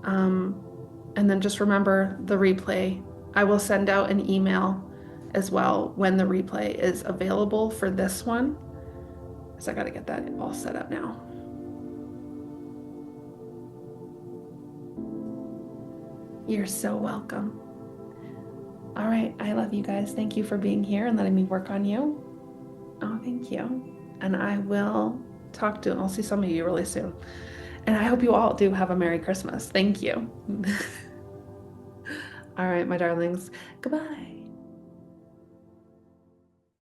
And then just remember the replay. I will send out an email as well when the replay is available for this one. So I got to get that all set up now. You're so welcome. All right. I love you guys. Thank you for being here and letting me work on you. Oh, thank you. And I'll see some of you really soon. And I hope you all do have a Merry Christmas. Thank you. All right, my darlings. Goodbye.